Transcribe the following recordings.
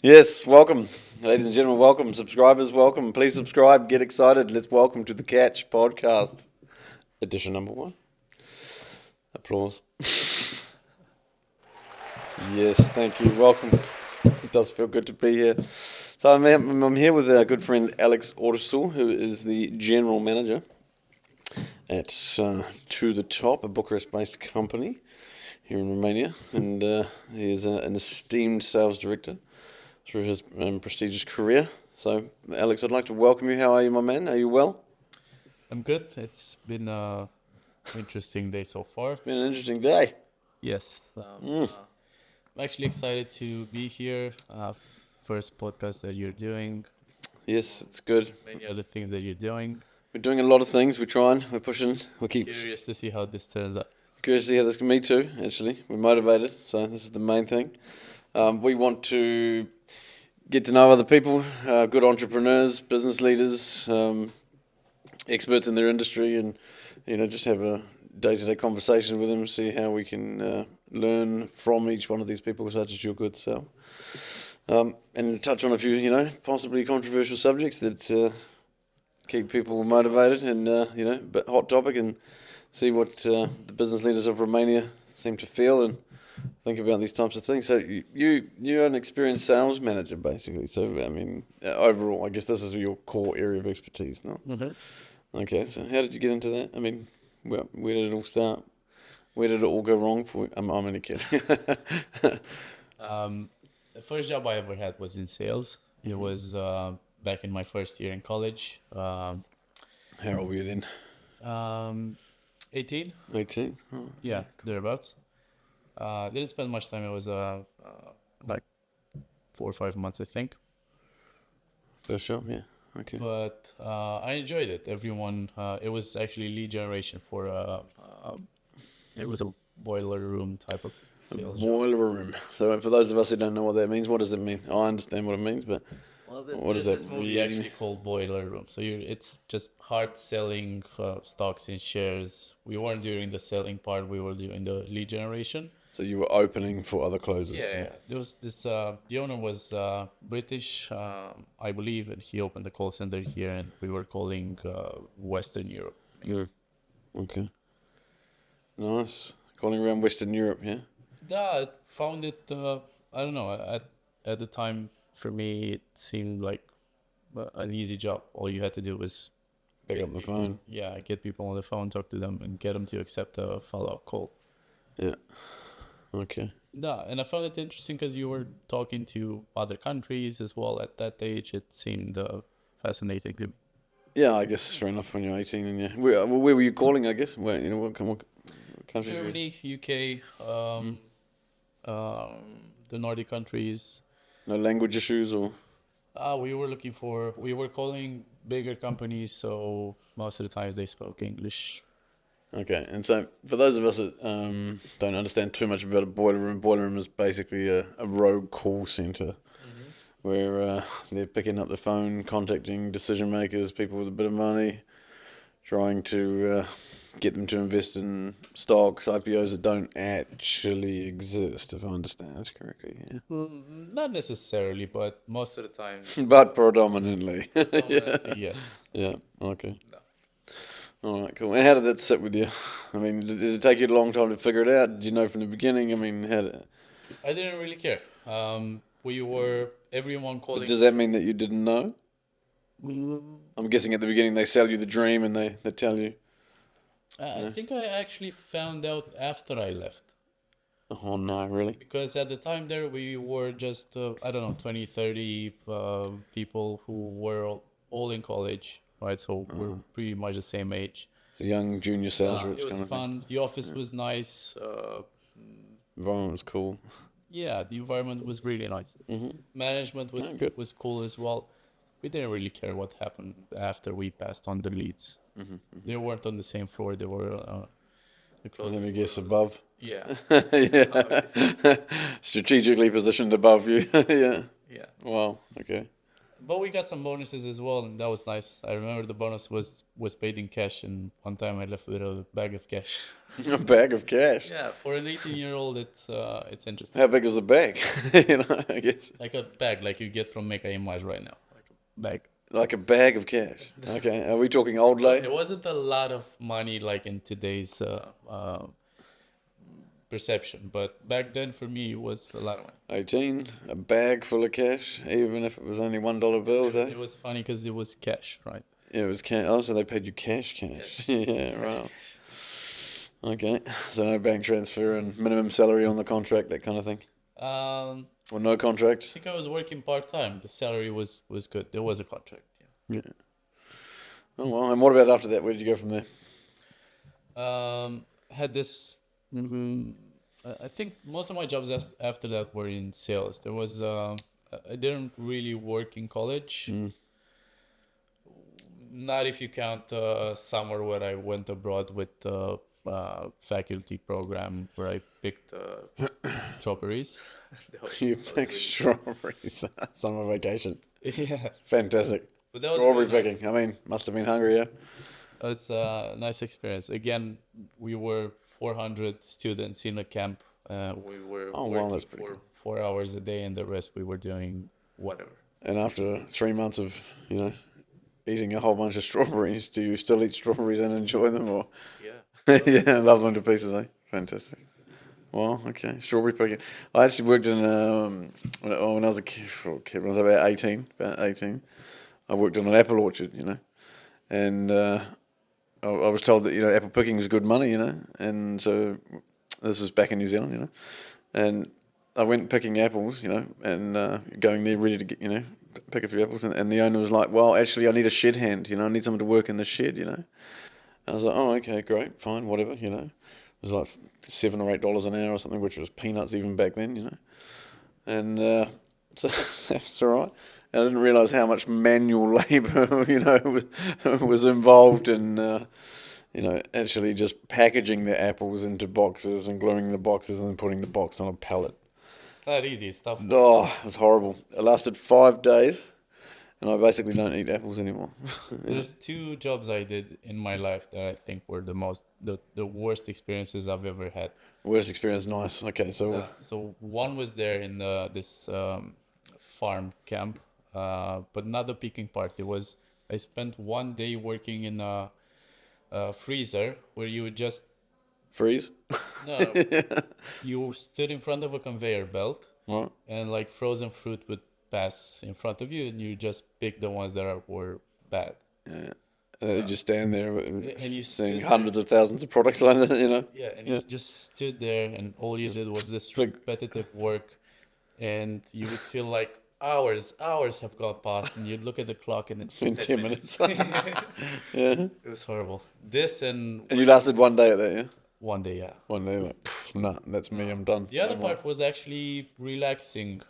Yes, welcome, ladies and gentlemen. Welcome, subscribers. Welcome. Please subscribe. Get excited. Let's welcome to the Catch Podcast, edition number 1. Applause. Yes, thank you. Welcome. It does feel good to be here. So I'm here with our good friend Alex Ursu, who is the general manager at To the Top, a Bucharest-based company here in Romania, and he is an esteemed sales director through his prestigious career. So, Alex, I'd like to welcome you. How are you, my man? Are you well? I'm good. It's been an interesting day so far. It's been an interesting day. Yes. I'm actually excited to be here. First podcast that you're doing. Yes, it's good. Many other things that you're doing. We're doing a lot of things. We're trying. We're pushing. We keep Curious to see how this turns out. curious to see how this can. Me too. Actually, we're motivated. So this is the main thing. We want to get to know other people, good entrepreneurs, business leaders, experts in their industry, and just have a day-to-day conversation with them. See how we can learn from each one of these people, such as your good self, and touch on a few, possibly controversial subjects that keep people motivated, and but hot topic, and see what the business leaders of Romania seem to feel and think about these types of things. So you're an experienced sales manager, basically. So I mean, overall, I guess this is your core area of expertise, no? Mm-hmm. Okay. So how did you get into that? I mean, where did it all start? Where did it all go wrong for you? I'm only kidding. The first job I ever had was in sales. It was back in my first year in college. How old were you then? 18. 18. Oh, Yeah, thereabouts. Didn't spend much time. It was like 4 or 5 months, I think. first job, yeah. Okay. But I enjoyed it. Everyone, it was actually lead generation for it was a boiler room type of sales job. Boiler room. So for those of us who don't know what that means, what does it mean? I understand what it means, but Well, what does there's that this movie really actually called Boiler Room. So it's just hard selling stocks and shares. We weren't doing the selling part. We were doing the lead generation. So you were opening for other closers. Yeah. There was this. The owner was British, I believe, and he opened the call center here, and we were calling Western Europe. Yeah. Okay. Nice. Calling around Western Europe, yeah? Yeah, I found it. I don't know. At the time, for me, it seemed like an easy job. All you had to do was Pick up the phone. yeah, get people on the phone, talk to them, and get them to accept a follow-up call. Yeah. Okay. Yeah, and I found it interesting because you were talking to other countries as well. At that age, it seemed fascinating to me. Yeah, I guess it's fair enough when you're 18 and yeah. Where were you calling, I guess? What countries were you? Germany, UK, the Nordic countries. No language issues or? We were calling bigger companies, so most of the times they spoke English. Okay, and so for those of us that don't understand too much about a boiler room is basically a rogue call center where they're picking up the phone, contacting decision makers, people with a bit of money, trying to get them to invest in stocks, IPOs that don't actually exist, if I understand this correctly. Yeah. Not necessarily, but most of the time, But predominantly. Yeah. predominantly, yes. Yeah. Okay. No. All right. Cool. And how did that sit with you? I mean, did it take you a long time to figure it out? Did you know from the beginning? I mean, how did? I didn't really care. We were everyone calling. Does that mean that you didn't know? I'm guessing at the beginning they sell you the dream and they tell you. I think I actually found out after I left. Oh no, really? Because at the time there, we were just, I don't know, 20, 30 people who were all in college, right? So we're pretty much the same age. The young junior sales reps It was kind of thing. fun. The office was nice. Environment was cool. Yeah, the environment was really nice. Management was good. was cool as well. We didn't really care what happened after we passed on the leads. They weren't on the same floor. They were the Let closest. me guess, above. Yeah, Yeah. Strategically positioned above you. Yeah. yeah. Wow. Okay. But we got some bonuses as well, and that was nice. I remember the bonus was paid in cash, and one time I left with a bag of cash. A bag of cash. Yeah, for an 18-year-old, it's interesting. How big was the bag? I guess. Like a bag, like you get from Mecca Image right now, like a bag. Like a bag of cash. Okay. Are we talking old lay? It wasn't a lot of money like in today's perception, but back then for me it was a lot of money. 18, a bag full of cash, even if it was only $1 bills, eh? It was funny because it was cash, right? Yeah, it was cash. Oh, so they paid you cash. Yeah, right. Okay. So no bank transfer and minimum salary on the contract, that kind of thing? Or no I contract? think I was working part-time. The salary was good. There was a contract, yeah. Yeah. Oh, well. And what about after that? Where did you go from there? Had this. I think most of my jobs after that were in sales. There was I didn't really work in college. Not if you count summer where I went abroad with faculty program where I picked strawberries. You picked strawberries. Summer vacation. Yeah, Fantastic. but that was Strawberry really nice. picking. I mean, must have been hungry, yeah? It's a nice experience. Again, we were 400 students in a camp. We were Oh, wow, working that's pretty for cool. 4 hours a day, and the rest we were doing whatever. And after 3 months of, eating a whole bunch of strawberries, do you still eat strawberries and enjoy them? Or Yeah. yeah, love them to pieces, eh? Fantastic. Well, okay, strawberry picking. I actually worked in when I was a kid, when I was about 18. I worked in an apple orchard, and I was told that apple picking is good money, and so this was back in New Zealand, and I went picking apples, and going there ready to get, pick a few apples, and the owner was like, "Well, actually, I need a shed hand, I need someone to work in the shed, I was like, "Oh, okay, great, fine, whatever, It was like $7 or $8 an hour or something, which was peanuts even back then, and so that's all right. And I didn't realise how much manual labour, was involved in, actually just packaging the apples into boxes and gluing the boxes and then putting the box on a pallet. It's not easy. It's tough. Oh, it was horrible. It lasted 5 days, and I basically don't eat apples anymore. There's 2 jobs I did in my life that I think were the worst experiences I've ever had. Worst experience, nice. Okay, so So one was there in this farm camp, but not the picking part. I spent 1 day working in a freezer where you would just freeze. no, you stood in front of a conveyor belt Right. and like frozen fruit would pass in front of you and you just pick the ones that were bad. Yeah. You just stand there And you seeing stood hundreds of thousands of products like that, Yeah, and you just stood there, and all you did was this repetitive work, and you would feel like hours have gone past, and you'd look at the clock, and it's in 10 minutes. It was horrible. This and And you lasted 1 day at that, yeah? 1 day, yeah. 1 day, like, nah, that's me, I'm done. The other part was actually relaxing,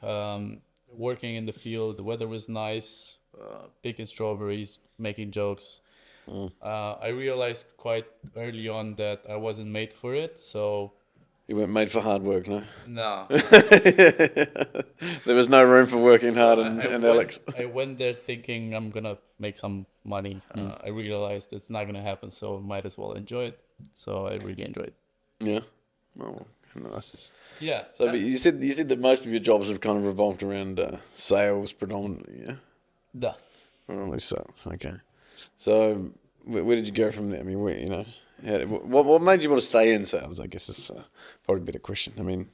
working in the field. The weather was nice, picking strawberries, making jokes. I realized quite early on that I wasn't made for it, so You weren't made for hard work, no? no. There was no room for working hard in Alex. I went there thinking I'm gonna make some money. I realized it's not gonna happen, so might as well enjoy it. So I really enjoyed it. Yeah. Oh, nice. Yeah. So, but you said that most of your jobs have kind of revolved around sales predominantly, yeah? Duh. Predominantly sales, okay. So, where did you go from there? I mean, what made you want to stay in sales? I guess is probably a better question. I mean,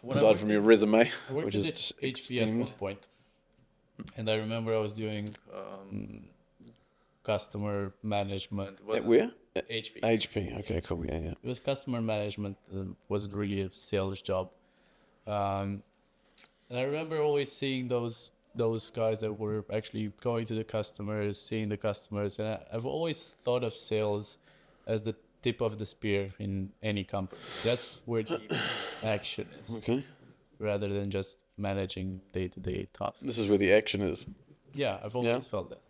aside from your resume, I worked which at is HP at esteemed. one point, and I remember I was doing customer management. At where? HP. HP. Okay, cool. Yeah, yeah. It was customer management. Wasn't really a sales job. And I remember always seeing those guys that were actually going to the customers, seeing the customers, and I've always thought of sales as the tip of the spear in any company. That's where the action is, Okay. rather than just managing day-to-day tasks. This is where the action is. Yeah, I've always felt that.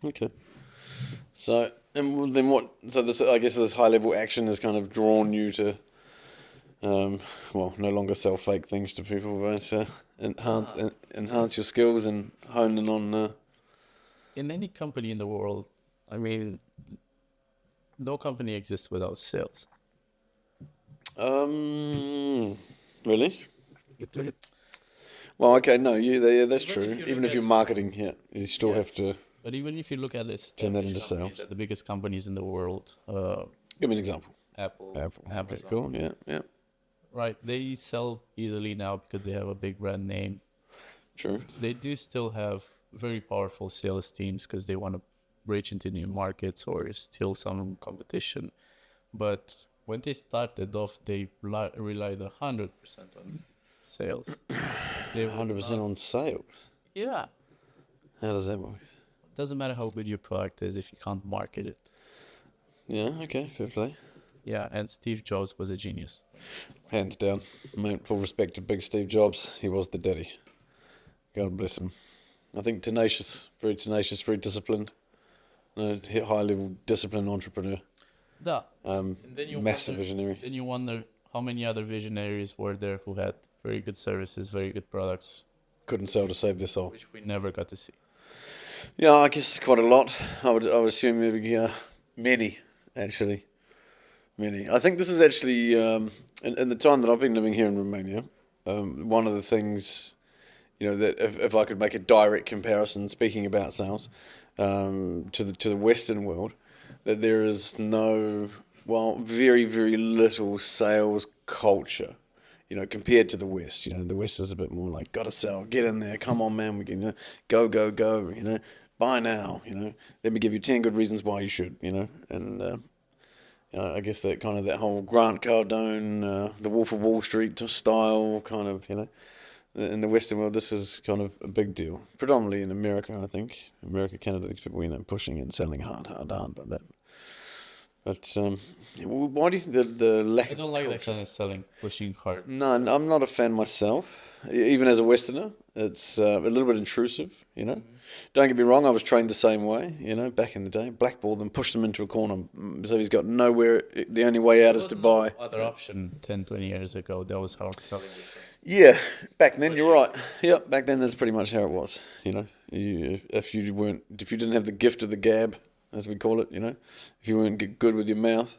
Okay. So, and then what? So this, I guess, this high level action has kind of drawn you to, no longer sell fake things to people, but enhance your skills and hone in on in any company in the world, I mean, no company exists without sales. Really? Well, okay, no, that's Even true. if you Even look if you're at- marketing, you still Yeah. have to But even if you look at turn that established into companies, sales. the biggest companies in the world, Give me an example. Apple, Apple. Okay, Amazon, cool. Yeah, right? They sell easily now because they have a big brand name. true. They do still have very powerful sales teams because they want to breach into new markets or steal some competition. But when they started off, they relied 100% on sales. They were 100% not- on sales. Yeah. How does that work? Doesn't matter how good your product is if you can't market it. Yeah, okay, fair play. Yeah, and Steve Jobs was a genius. Hands down. Mate, full respect to Big Steve Jobs. He was the daddy. God bless him. I think tenacious, very disciplined. High level disciplined entrepreneur. Yeah. And then you Massive wonder, visionary. Then you wonder how many other visionaries were there who had very good services, very good products, Couldn't sell to save their soul. which we never got to see. Yeah, I guess quite a lot. I would assume maybe many, actually. Many. I think this is actually, in the time that I've been living here in Romania, one of the things, that if I could make a direct comparison, speaking about sales, to the Western world, that there is very, very little sales culture, compared to the West. The West is a bit more like, gotta sell, get in there, come on, man, we can, go, buy now, let me give you 10 good reasons why you should, and I guess that whole Grant Cardone, the Wolf of Wall Street style kind of, in the Western world, this is kind of a big deal. Predominantly in America, I think. America, Canada, these people, pushing and selling hard like that. But why do you think the lack I of don't like that culture? kind of selling, pushing hard. No, I'm not a fan myself. Even as a Westerner, it's a little bit intrusive, Don't get me wrong, I was trained the same way, back in the day. Blackball them, push them into a corner. So he's got nowhere, the only way out is to buy. Other option 10, 20 years ago. That was how selling was. Yeah, back then you're right. Yep, back then that's pretty much how it was. If you didn't have the gift of the gab, as we call it, if you weren't good with your mouth,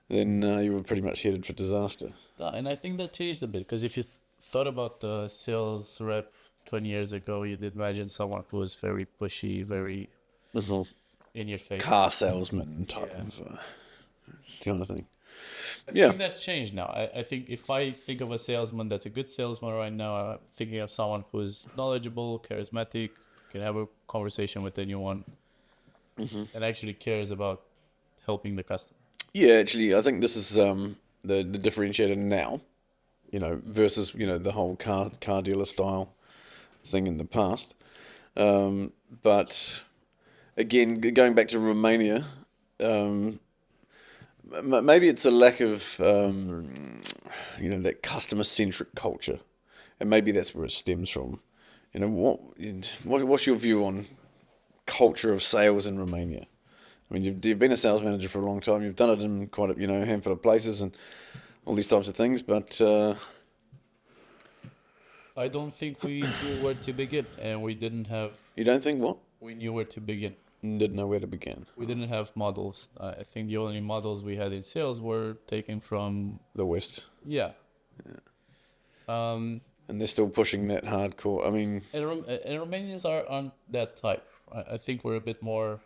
then you were pretty much headed for disaster. And I think that changed a bit because if you thought about the sales rep 20 years ago, you'd imagine someone who was very pushy, very in your face. Car salesman type of kind of thing. I think that's changed now. I think if I think of a salesman that's a good salesman right now, I'm thinking of someone who's knowledgeable, charismatic, can have a conversation with anyone, and actually cares about helping the customer. Yeah, actually, I think this is the differentiator now, versus the whole car dealer style thing in the past. But again, going back to Romania, maybe it's a lack of that customer-centric culture, and maybe that's where it stems from. What's your view on culture of sales in Romania? I mean, you've been a sales manager for a long time. You've done it in quite a handful of places and all these types of things. But I don't think we knew where to begin, and we didn't have. You don't think what? We knew where to begin. Didn't know where to begin. We didn't have models. I think the only models we had in sales were taken from The West. Yeah. And they're still pushing that hardcore. I mean, and Romanians aren't that type. I think we're a bit more.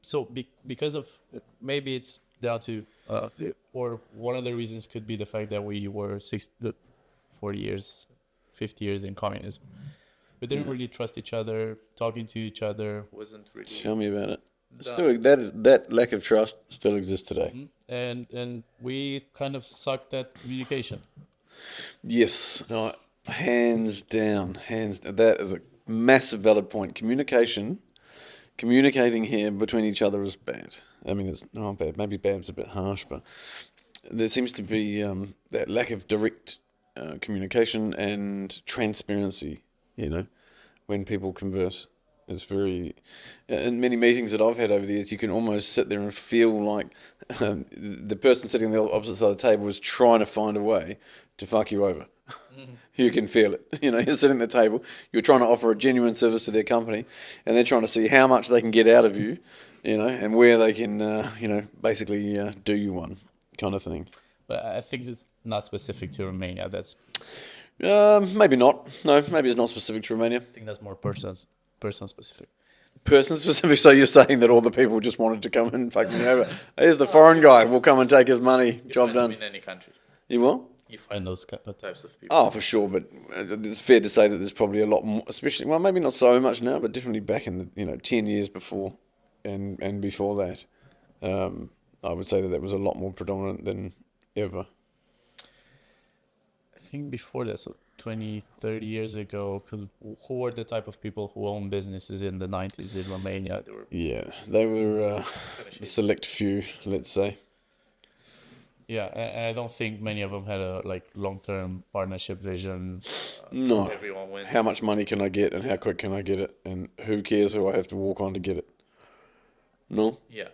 So because of maybe it's down to or one of the reasons could be the fact that we were 40 years, 50 years in communism. We didn't really trust each other. Talking to each other wasn't really. Tell me about it. That lack of trust still exists today. And we kind of sucked at communication. Yes, no, hands down. That is a massive valid point. Communicating here between each other is bad. I mean, it's not bad. Maybe bad's a bit harsh, but there seems to be that lack of direct communication and transparency. When people converse, it's very. In many meetings that I've had over the years, you can almost sit there and feel like the person sitting on the opposite side of the table is trying to find a way to fuck you over. You can feel it. You're sitting at the table, you're trying to offer a genuine service to their company, and they're trying to see how much they can get out of you, and where they can, basically do you one kind of thing. But I think it's not specific to Romania. Maybe not. No, maybe it's not specific to Romania. I think that's more person specific. Person specific. So you're saying that all the people just wanted to come and fuck me over. Here's the foreign guy. We'll come and take his money. Job done. In any country, You what? you find those types of people. Oh, for sure. But it's fair to say that there's probably a lot more, especially, well, maybe not so much now, but definitely back in the 10 years before and before that. I would say that was a lot more predominant than ever. I think before that, so 20, 30 years ago, who were the type of people who owned businesses in the 90s in Romania? They were a select few, let's say. Yeah, and I don't think many of them had a long-term partnership vision. No. Everyone wins. How much money can I get and how quick can I get it? And who cares who I have to walk on to get it? No? Yeah.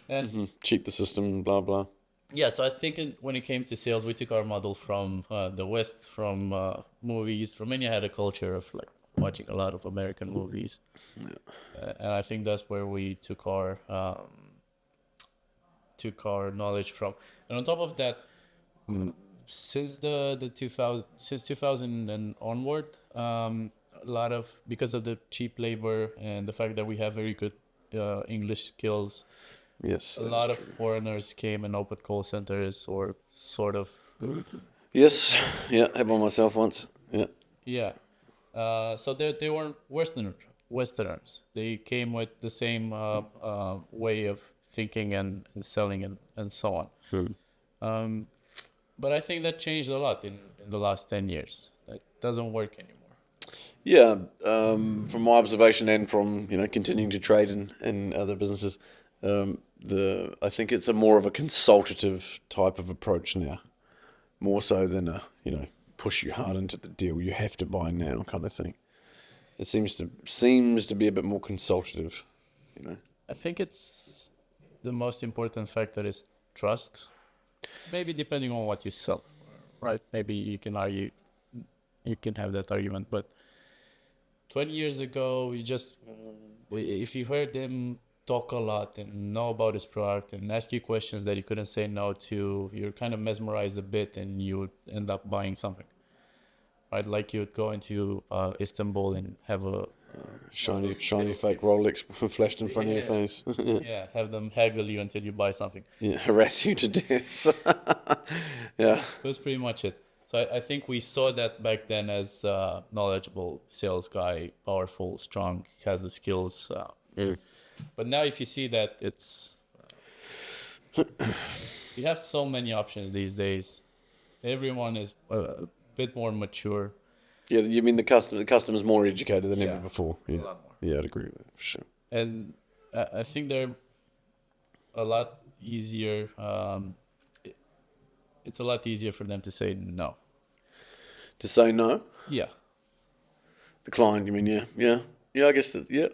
And Cheat the system, blah, blah. yeah, so I think when it came to sales, we took our model from the West, from movies. Romania had a culture of watching a lot of American movies. Yeah. And I think that's where we took our knowledge from. And on top of that, since the 2000 and onward, a lot of, because of the cheap labor and the fact that we have very good English skills, yes, a lot of foreigners came and opened call centers, or sort of. Yes, yeah, I had one myself once. Yeah. Yeah. So they weren't Westerners. They came with the same way of thinking and selling and so on. But I think that changed a lot in the last 10 years. That doesn't work anymore. Yeah, from my observation and from continuing to trade in other businesses, I think it's more of a consultative type of approach now, more so than a push you hard into the deal. You have to buy now kind of thing. It seems to be a bit more consultative. I think it's the most important factor is trust. Maybe depending on what you sell, right? Maybe you can have that argument, but 20 years ago, if you heard them talk a lot and know about his product and ask you questions that you couldn't say no to, you're kind of mesmerized a bit and you would end up buying something, right? Like you would go into Istanbul and have a shiny fake Rolex flashed in front of your face. Yeah, have them haggle you until you buy something. Yeah, harass you to death. Yeah. That's pretty much it. So I think we saw that back then as knowledgeable sales guy, powerful, strong, has the skills. But now if you see that it's... you have so many options these days. Everyone is a bit more mature. Yeah, you mean the customer's more educated than ever Yeah, before. Yeah. a lot more. Yeah, I'd agree with that for sure. And I think they're a lot easier. It's a lot easier for them to say no. To say no? Yeah. The client, you mean? Yeah. I guess that. Yeah.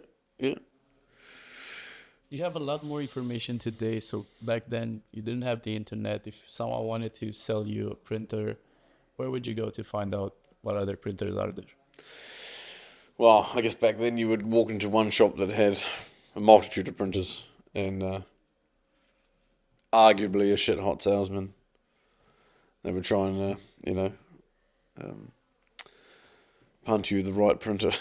You have a lot more information today. So back then, you didn't have the internet. If someone wanted to sell you a printer, where would you go to find out what other printers are there? Well, I guess back then you would walk into one shop that had a multitude of printers and arguably a shit hot salesman. They would try and, punt you the right printer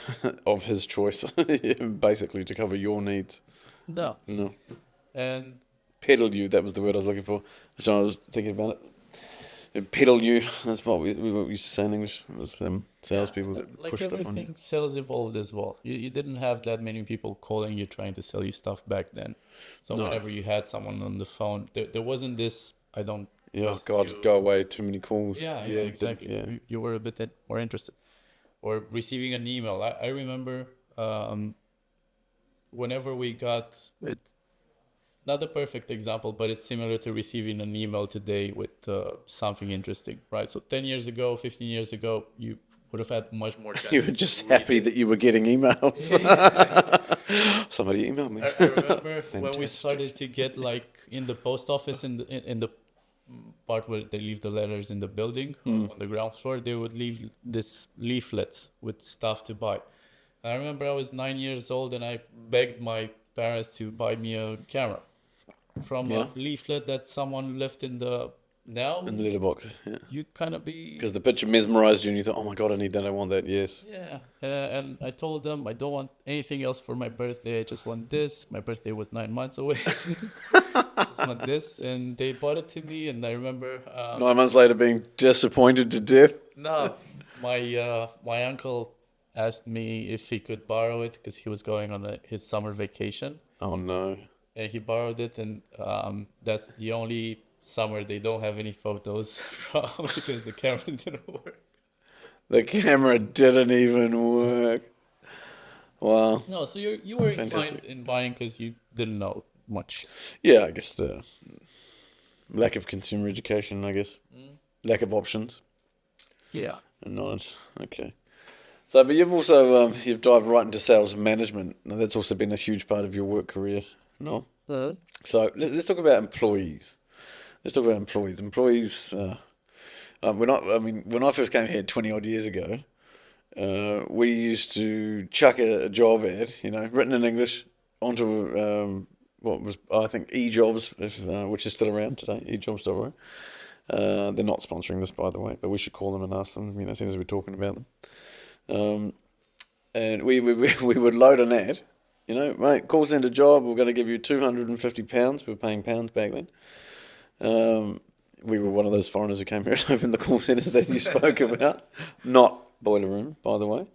of his choice, basically to cover your needs. No. And peddle you, that was the word I was looking for. I was thinking about it. It'd peddle you, that's what we used to say in English. It was salespeople that push stuff on you. Sales evolved as well. You didn't have that many people calling you trying to sell you stuff back then. So whenever you had someone on the phone, there wasn't this, I don't... Yeah, God, go away, too many calls. Yeah, exactly. You were a bit more interested. Or receiving an email. I remember whenever we got... Not the perfect example, but it's similar to receiving an email today with something interesting, right? So 10 years ago, 15 years ago, you would have had much more chance. You were just happy that you were getting emails. Somebody emailed me. I remember when we started to get in the post office in part where they leave the letters in the building on the ground floor, they would leave this leaflets with stuff to buy. I remember I was 9 years old and I begged my parents to buy me a camera from Yeah. a leaflet that someone left in the. Now In the letterbox, yeah. you'd kind of be. Because the picture mesmerized you and you thought, oh my God, I need that, I want that, yes. Yeah, and I told them I don't want anything else for my birthday. I just want this. My birthday was 9 months away. Just want this, and they bought it to me. And I remember 9 months later being disappointed to death. no, my uncle asked me if he could borrow it because he was going on his summer vacation, Oh no. and he borrowed it. And that's the only summer they don't have any photos from because the camera didn't work. The camera didn't even work. Wow. No, so you were inclined Fantastic. in buying because you didn't know much. Yeah, I guess the lack of consumer education, I guess. Lack of options Yeah. and knowledge. Okay. So, but you've also, you've dived right into sales management. Now, that's also been a huge part of your work career, no? So let's talk about employees. Employees, when I first came here 20 odd years ago, we used to chuck a job ad, written in English, onto what was, I think, eJobs, which is still around today, ejobs.org. They're not sponsoring this, by the way, but we should call them and ask them, as soon as we're talking about them. And we would load an ad, mate, call centre job, we're going to give you £250. We were paying pounds back then. We were one of those foreigners who came here and opened the call centres that you spoke about, not Boiler Room, by the way.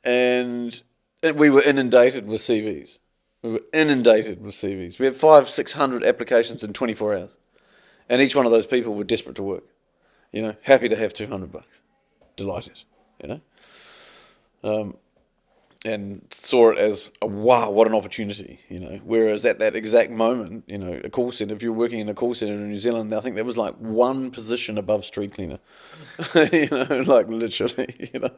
And we were inundated with CVs. We had 500-600 applications in 24 hours, and each one of those people were desperate to work. Happy to have $200, delighted. And saw it as wow, what an opportunity, Whereas at that exact moment, a call centre, if you're working in a call centre in New Zealand, I think there was like one position above street cleaner, like literally, I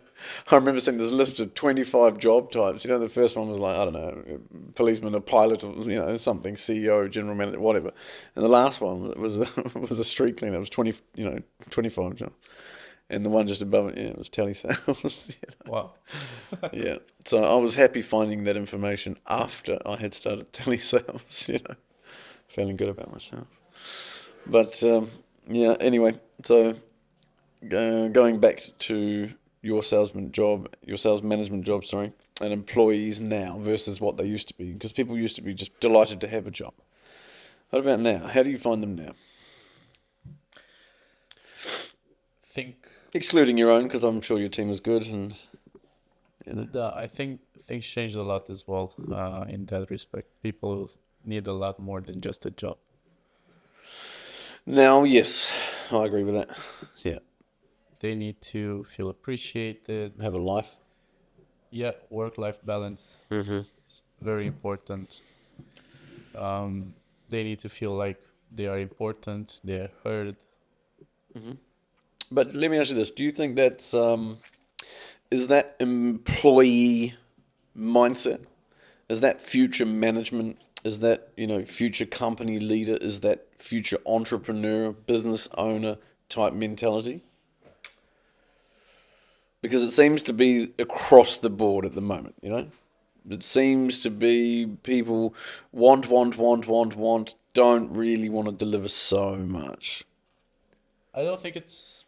remember seeing this list of 25 job types. The first one was like, I don't know, policeman, a pilot, or something, CEO, general manager, whatever. And the last one was a street cleaner. It was 25 jobs. And the one just above it, it was telesales. Wow. Yeah. So I was happy finding that information after I had started telesales, feeling good about myself. But, anyway, so going back to your sales management job, and employees now versus what they used to be, because people used to be just delighted to have a job. What about now? How do you find them now? Excluding your own, because I'm sure your team is good, and I think things changed a lot as well in that respect. People need a lot more than just a job. Now, yes, I agree with that. Yeah. They need to feel appreciated. Have a life. Yeah, work-life balance is very important. They need to feel like they are important, they're heard. But let me ask you this. Do you think that's, is that employee mindset? Is that future management? Is that, future company leader? Is that future entrepreneur, business owner type mentality? Because it seems to be across the board at the moment, It seems to be people want, don't really want to deliver so much. I don't think it's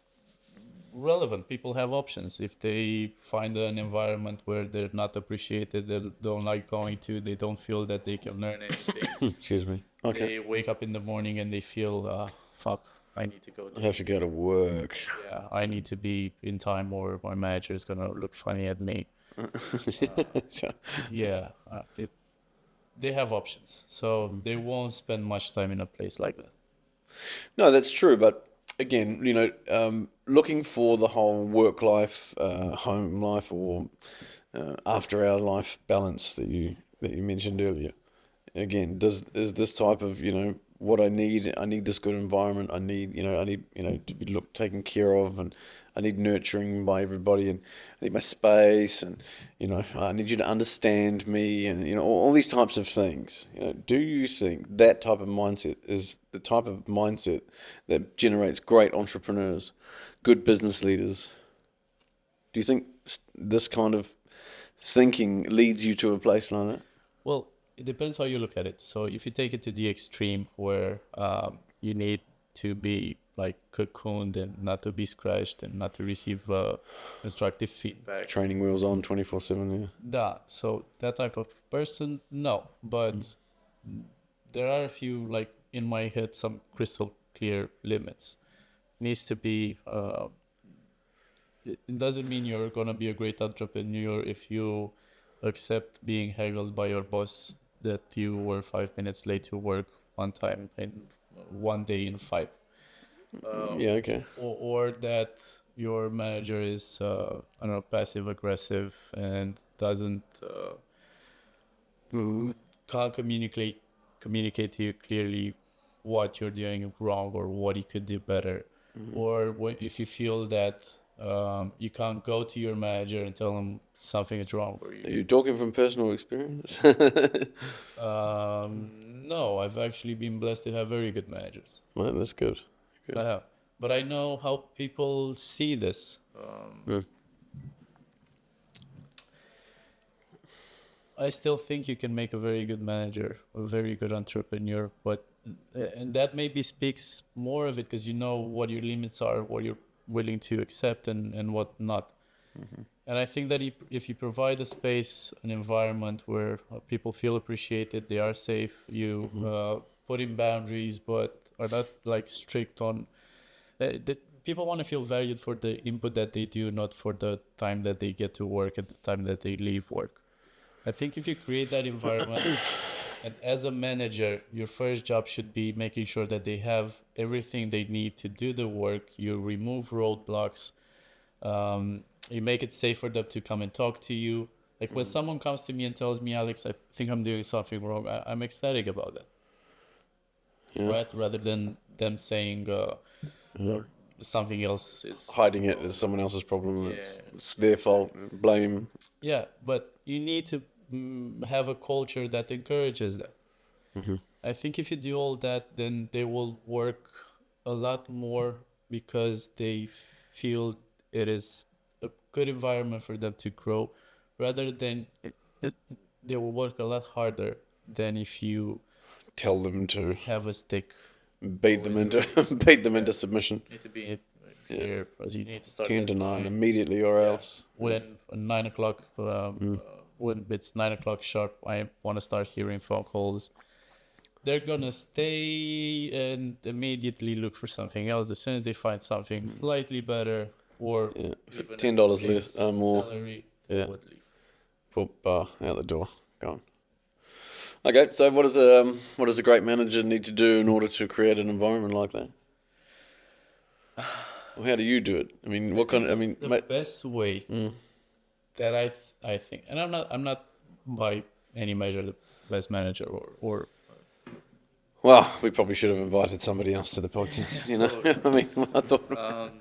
relevant. People have options. If they find an environment where they're not appreciated, they don't like going to, they don't feel that they can learn anything. Excuse me. Okay. They wake up in the morning and they feel, fuck, I need to go. I have to go to work. Yeah, I need to be in time or my manager is going to look funny at me. They have options. So they won't spend much time in a place like that. No, that's true. But again, looking for the whole work life, home life, or after hour life balance that you mentioned earlier. Again, is this type of what I need. I need this good environment. I need to be taken care of, and I need nurturing by everybody, and I need my space, and I need you to understand me, and all these types of things. Do you think that type of mindset is the type of mindset that generates great entrepreneurs, good business leaders? Do you think this kind of thinking leads you to a place like that? Well, it depends how you look at it. So if you take it to the extreme where you need to be like cocooned and not to be scratched and not to receive constructive feedback. Training wheels on 24/7, yeah. So that type of person, no. But there are a few, like in my head, some crystal clear limits. Needs to be, it doesn't mean you're going to be a great entrepreneur if you accept being haggled by your boss that you were 5 minutes late to work one time and one day in 5. Yeah, okay. Or that your manager is, I don't know, passive aggressive and doesn't can't communicate to you clearly what you're doing wrong or what you could do better. Or if you feel that you can't go to your manager and tell him something is wrong. Are you talking from personal experience? No, I've actually been blessed to have very good managers. Well, that's good. I have. But I know how people see this. I still think you can make a very good manager, a very good entrepreneur, and that maybe speaks more of it because you know what your limits are, what you're willing to accept and what not. And I think that if you provide a space, an environment where people feel appreciated, they are safe, you put in boundaries, but are not like strict on. People want to feel valued for the input that they do, not for the time that they get to work and the time that they leave work. I think if you create that environment, and as a manager, your first job should be making sure that they have everything they need to do the work. You remove roadblocks. You make it safe for them to come and talk to you. Like when someone comes to me and tells me, Alex, I think I'm doing something wrong, I'm ecstatic about that. Yeah. Right? Rather than them saying something else is Hiding it as someone else's problem. It's their fault. Blame. Yeah, but you need to have a culture that encourages that. I think if you do all that, then they will work a lot more because they feel it is a good environment for them to grow, rather than they will work a lot harder than if you Tell them to have a stick. beat them into submission. You need to be here because you need to start 10 to at 9 9. immediately or else. When 9 o'clock, when it's 9 o'clock sharp, I want to start hearing phone calls. They're gonna stay and immediately look for something else as soon as they find something slightly better or even $10 same less more. salary, Yeah. they would leave. Boop, out the door. Gone. Okay, so what does a great manager need to do in order to create an environment like that? Well, how do you do it? I mean, The best way that I think, and I'm not by any measure the best manager or well, we probably should have invited somebody else to the podcast. I mean, I thought.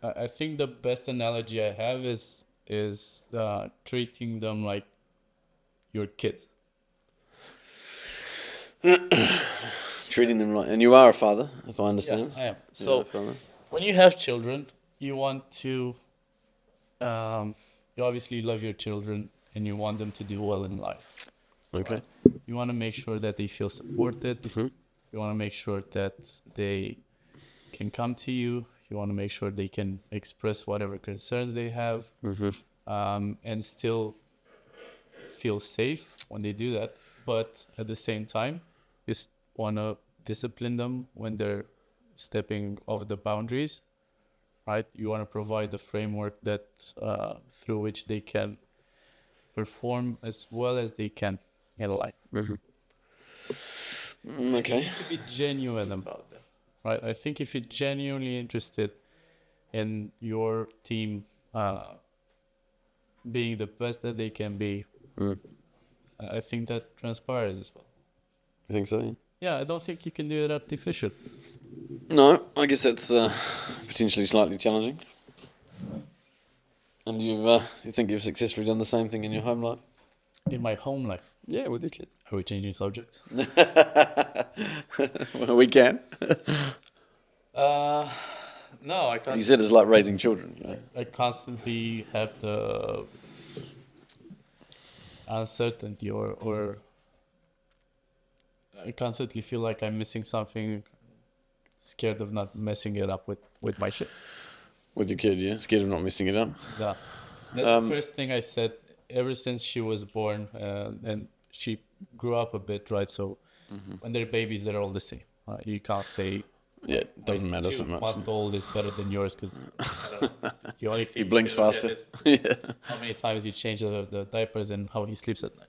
I think the best analogy I have is treating them like your kids. Treating them right, and you are a father, if I understand. Yeah, I am. You're So a father. when you have children, you want to, you obviously love your children and you want them to do well in life. Okay. You want to make sure that they feel supported. You want to make sure that they can come to you. You want to make sure they can express whatever concerns they have, and still feel safe when they do that. But at the same time, you want to discipline them when they're stepping over the boundaries, right? You want to provide the framework that through which they can perform as well as they can in life. Okay. You need to be genuine about that, right? I think if you're genuinely interested in your team being the best that they can be, I think that transpires as well. You think so? Yeah, I don't think you can do it artificial. No, I guess that's potentially slightly challenging. And you think you've successfully done the same thing in your home life? In my home life. Yeah, with your kids. Are we changing subjects? Well, we can. No, I can't. You said it's like raising children. You know? I constantly have the uncertainty or I constantly feel like I'm missing something, scared of not messing it up with my shit. With your kid, yeah? Scared of not messing it up? Yeah. That's the first thing I said ever since she was born, and she grew up a bit, right? So when they're babies, they're all the same. You can't say, Yeah, it doesn't matter so much. 2-month-old is better than yours because the only thing He blinks you can look at faster. is Yeah. how many times you change the diapers and how he sleeps at night.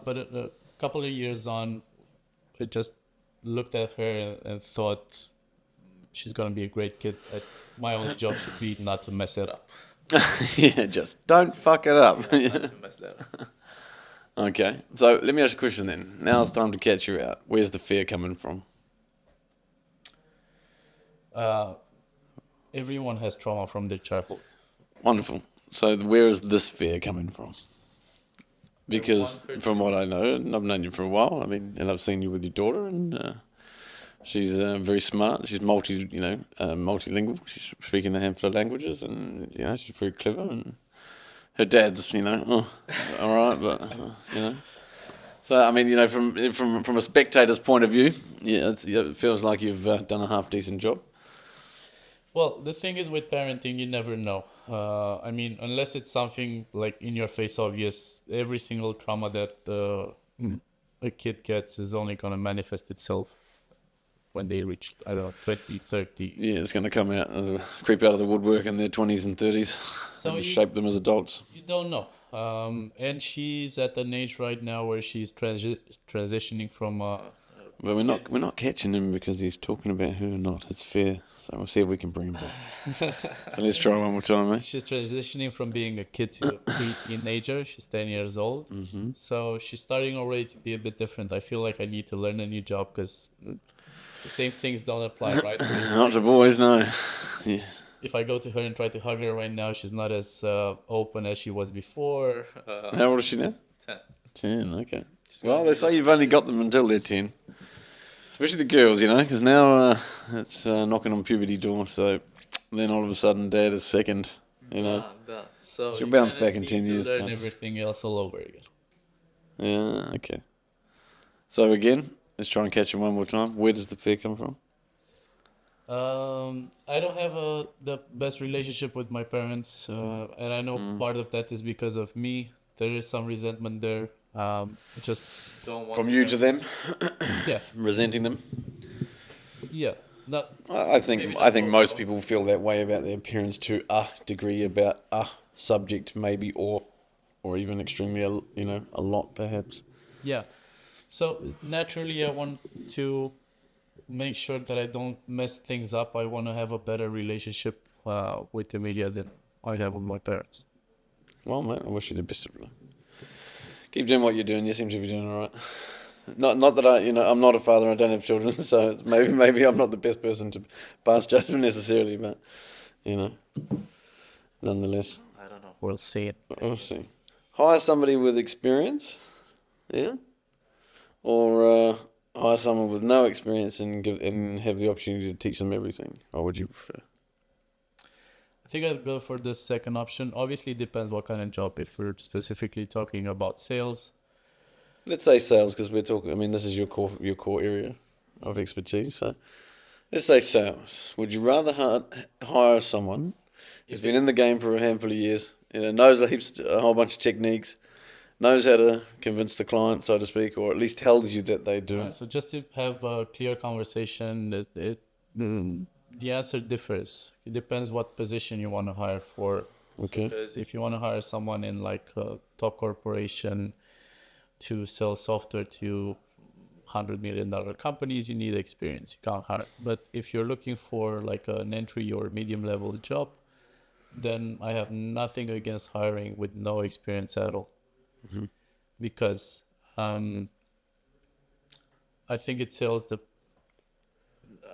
But a couple of years on, I just looked at her and thought she's gonna be a great kid. My only job should be not to mess it up. Yeah, just don't fuck it up. Not to mess that up. Okay, so let me ask you a question then. Now it's time to catch you out. Where's the fear coming from? Everyone has trauma from their childhood. Wonderful. So where is this fear coming from? Because from what I know, and I've known you for a while, I mean, and I've seen you with your daughter, and she's very smart. She's multilingual. She's speaking a handful of languages, and she's very clever. And her dad's, all right, but So I mean, from a spectator's point of view, it feels like you've done a half decent job. Well, the thing is with parenting, you never know. I mean, unless it's something like in your face obvious, every single trauma that a kid gets is only going to manifest itself when they reach, I don't know, 20, 30. Yeah, it's going to come out, creep out of the woodwork in their 20s and 30s, and shape them as adults. You don't know. And she's at an age right now where she's transitioning from... But we're not catching him because he's talking about her or not. It's fair. So we'll see if we can bring him back. So let's try one more time, mate. She's transitioning from being a kid to a pre-teenager. She's 10 years old. Mm-hmm. So she's starting already to be a bit different. I feel like I need to learn a new job because the same things don't apply, right? Not to boys, no. Yeah. If I go to her and try to hug her right now, she's not as open as she was before. How old is she now? 10. 10, okay. Well, they say you've only got them until they're 10. Especially the girls, because now it's knocking on puberty door, so then all of a sudden dad is second, So she'll bounce back in 10 years. Learn everything else all over again. Yeah, okay. So again, let's try and catch him one more time. Where does the fear come from? I don't have the best relationship with my parents, and I know part of that is because of me. There is some resentment there. Just don't want from you to them. Yeah, resenting them. Yeah, I think most people feel that way about their parents to a degree, about a subject maybe, or even extremely a lot perhaps. Yeah, so naturally I want to make sure that I don't mess things up. I want to have a better relationship with the media than I have with my parents. Well, mate, I wish you the best of luck. Keep doing what you're doing. You seem to be doing all right. Not that I'm not a father. I don't have children, so maybe I'm not the best person to pass judgment necessarily, but nonetheless. I don't know. We'll see it. We'll see. Hire somebody with experience, yeah, or hire someone with no experience and have the opportunity to teach them everything. Or would you prefer? I think I'd go for the second option. Obviously, it depends what kind of job. If we're specifically talking about sales, let's say sales, because we're talking. I mean, this is your core area of expertise. So, let's say sales. Would you rather hire someone who's been in the game for a handful of years, knows a whole bunch of techniques, knows how to convince the client, so to speak, or at least tells you that they do? So just to have a clear conversation, the answer differs. It depends what position you want to hire for. Okay. Because if you want to hire someone in like a top corporation to sell software to $100 million companies, you need experience. You can't hire. But if you're looking for like an entry or medium level job, then I have nothing against hiring with no experience at all. Mm-hmm. Because I I think it sells the.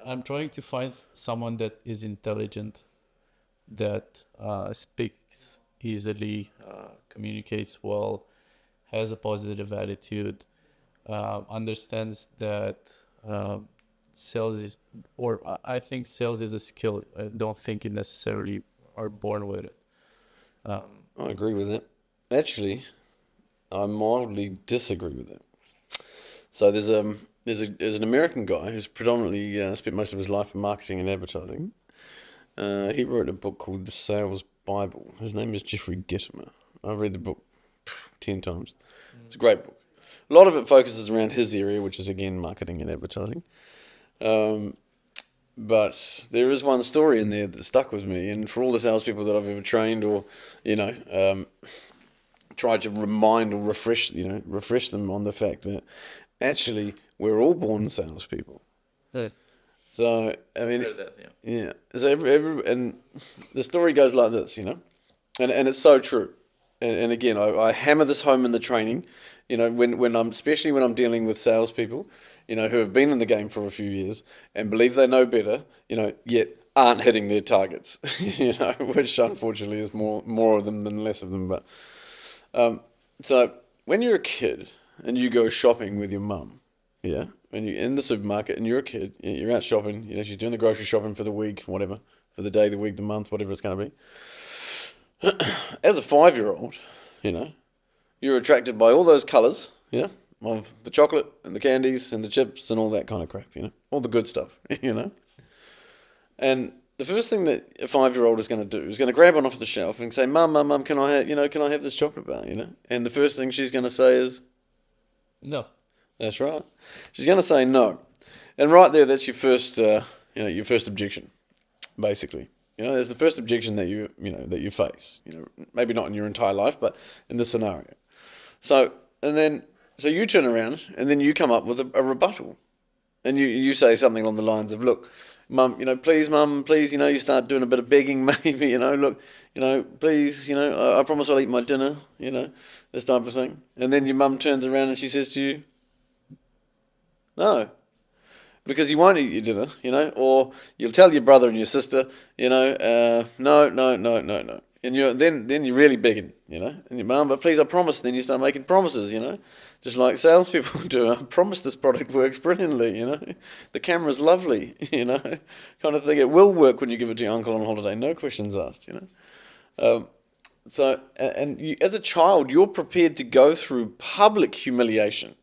I'm trying to find someone that is intelligent, that speaks easily, communicates well, has a positive attitude, understands that sales is, or I think sales is a skill. I don't think you necessarily are born with it. I agree with that. Actually, I mildly disagree with that. So there's an American guy who's predominantly spent most of his life in marketing and advertising. He wrote a book called The Sales Bible. His name is Jeffrey Gitomer. I've read the book 10 times. It's a great book. A lot of it focuses around his area, which is again marketing and advertising. But there is one story in there that stuck with me, and for all the salespeople that I've ever trained, or tried to remind or refresh them on the fact that actually we're all born salespeople. Yeah. So I mean, Heard that, yeah. So and the story goes like this, and it's so true. And again, I hammer this home in the training. When I'm especially when I'm dealing with salespeople, who have been in the game for a few years and believe they know better, yet aren't hitting their targets, which unfortunately is more of them than less of them. But so when you're a kid and you go shopping with your mum, yeah, when you're in the supermarket and you're a kid, you're out shopping, she's doing the grocery shopping for the week, whatever, for the day, the week, the month, whatever it's going to be. As a 5-year-old, you're attracted by all those colours, of the chocolate and the candies and the chips and all that kind of crap, all the good stuff, And the first thing that a 5-year-old is going to do is going to grab one off the shelf and say, "Mum, can I have this chocolate bar?" And the first thing she's going to say is, No. That's right. She's going to say no, and right there, that's your first objection, basically. There's the first objection that you face. Maybe not in your entire life, but in this scenario. So you turn around and then you come up with a rebuttal, and you say something along the lines of, "Look, Mum, please, you start doing a bit of begging, maybe, look, please, I promise I'll eat my dinner, this type of thing." And then your mum turns around and she says to you, "No, because you won't eat your dinner, or you'll tell your brother and your sister, no. And then you're really begging, and your mum, "But please, I promise." Then you start making promises, just like salespeople do. "I promise this product works brilliantly, the camera's lovely, kind of thing. It will work when you give it to your uncle on holiday, no questions asked, So, and you, as a child, you're prepared to go through public humiliation.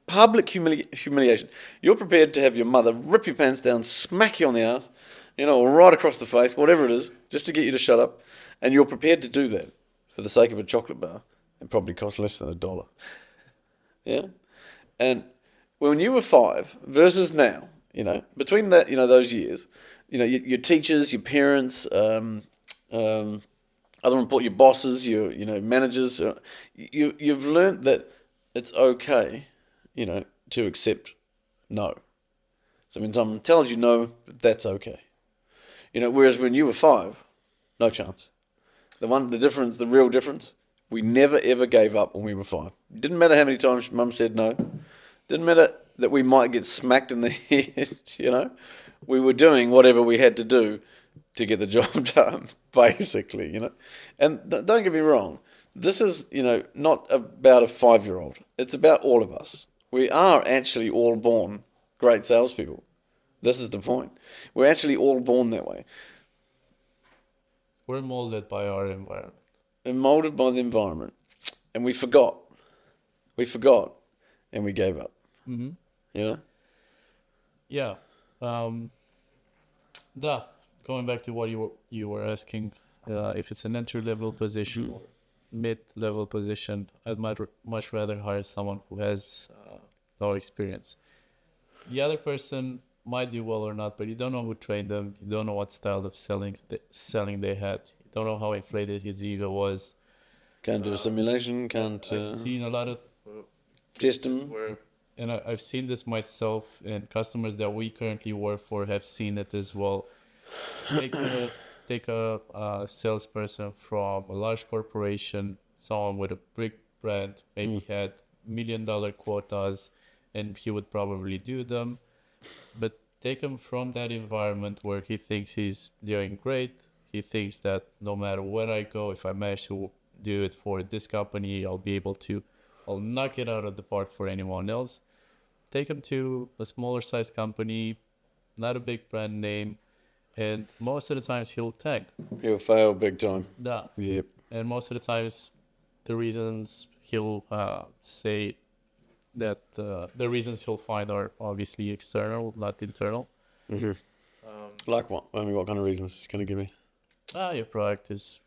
Humiliation. You're prepared to have your mother rip your pants down, smack you on the ass, or right across the face, whatever it is, just to get you to shut up. And you're prepared to do that for the sake of a chocolate bar. It probably costs less than $1. Yeah? And when you were 5 versus now, between that, those years, your teachers, your parents, your bosses, your managers, you've learned that it's okay, to accept no. So when someone tells you no, that's okay. Whereas when you were 5, no chance. The real difference, we never ever gave up when we were 5. Didn't matter how many times Mum said no. Didn't matter that we might get smacked in the head, We were doing whatever we had to do to get the job done, basically, And don't get me wrong, this is, not about a 5-year-old. It's about all of us. We are actually all born great salespeople. This is the point. We're actually all born that way. We're molded by our environment. We're molded by the environment. And we forgot. And we gave up. Mm-hmm. Yeah. Going back to what you were asking, if it's an entry-level position or mid-level position, I'd much rather hire someone who has no experience. The other person might do well or not, but you don't know who trained them. You don't know what style of selling they had. You don't know how inflated his ego was. Can't do a simulation. Can't. I've seen a lot of test them. And I've seen this myself, and customers that we currently work for have seen it as well. Take a salesperson from a large corporation, someone with a big brand, maybe had $1 million quotas, and he would probably do them. But take him from that environment where he thinks he's doing great. He thinks that no matter where I go, if I manage to do it for this company, I'll knock it out of the park for anyone else. Take him to a smaller size company, not a big brand name, and most of the times he'll tank. He'll fail big time. Yeah. Yep. And most of the times, the reasons he'll say that the reasons he'll find are obviously external, not internal. Mm-hmm. Like what? I mean, what kind of reasons can you give me? Your product is...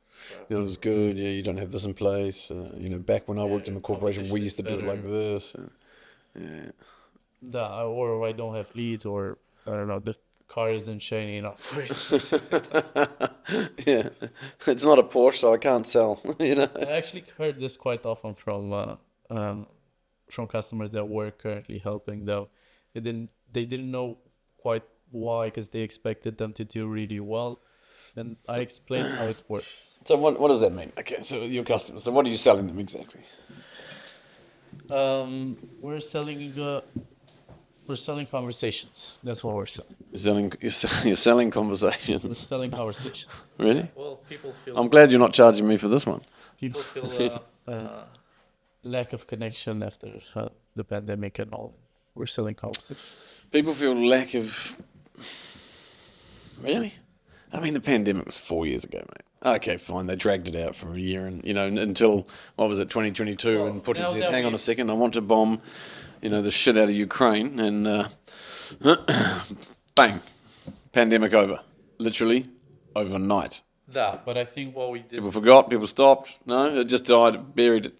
It was good. Yeah, you don't have this in place. Back when I worked in the corporation, we used to do it like this. Yeah. Or I don't have leads, or I don't know, the car isn't shiny enough. Yeah, it's not a Porsche, so I can't sell. I actually heard this quite often from customers that we're currently helping. Though they didn't know quite why, because they expected them to do really well. Then I explained how it works. So what does that mean? Okay, so your customers. So what are you selling them exactly? We're selling conversations. That's what we're selling. You're selling conversations. We're selling conversations. Really? Well, people feel... I'm glad you're not charging me for this one. People feel lack of connection after the pandemic and all. We're selling conversations. People feel lack of... Really? I mean, the pandemic was 4 years ago, mate. Okay, fine. They dragged it out for a year, and until what was it, 2022, and Putin said, "Hang on a second, I want to bomb, the shit out of Ukraine," and bang, pandemic over, literally overnight. But I think what we did... People forgot. People stopped. No, it just died, buried.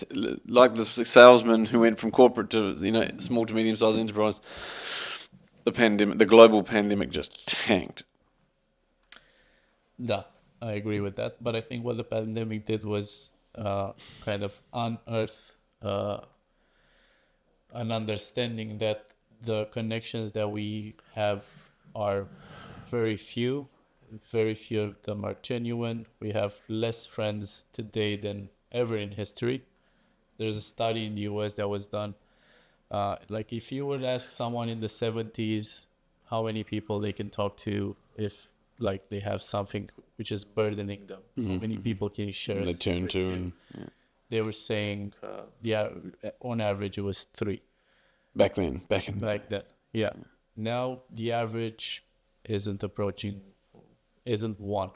Like the salesman who went from corporate to small to medium sized enterprise. The global pandemic just tanked. I agree with that. But I think what the pandemic did was kind of unearth an understanding that the connections that we have are very few. Very few of them are genuine. We have less friends today than ever in history. There's a study in the US that was done. Like if you would ask someone in the 70s how many people they can talk to if like they have something which is burdening them, how many people can you share? They turn to, and they were saying, on average it was 3. Back then. Yeah. Now the average isn't 1.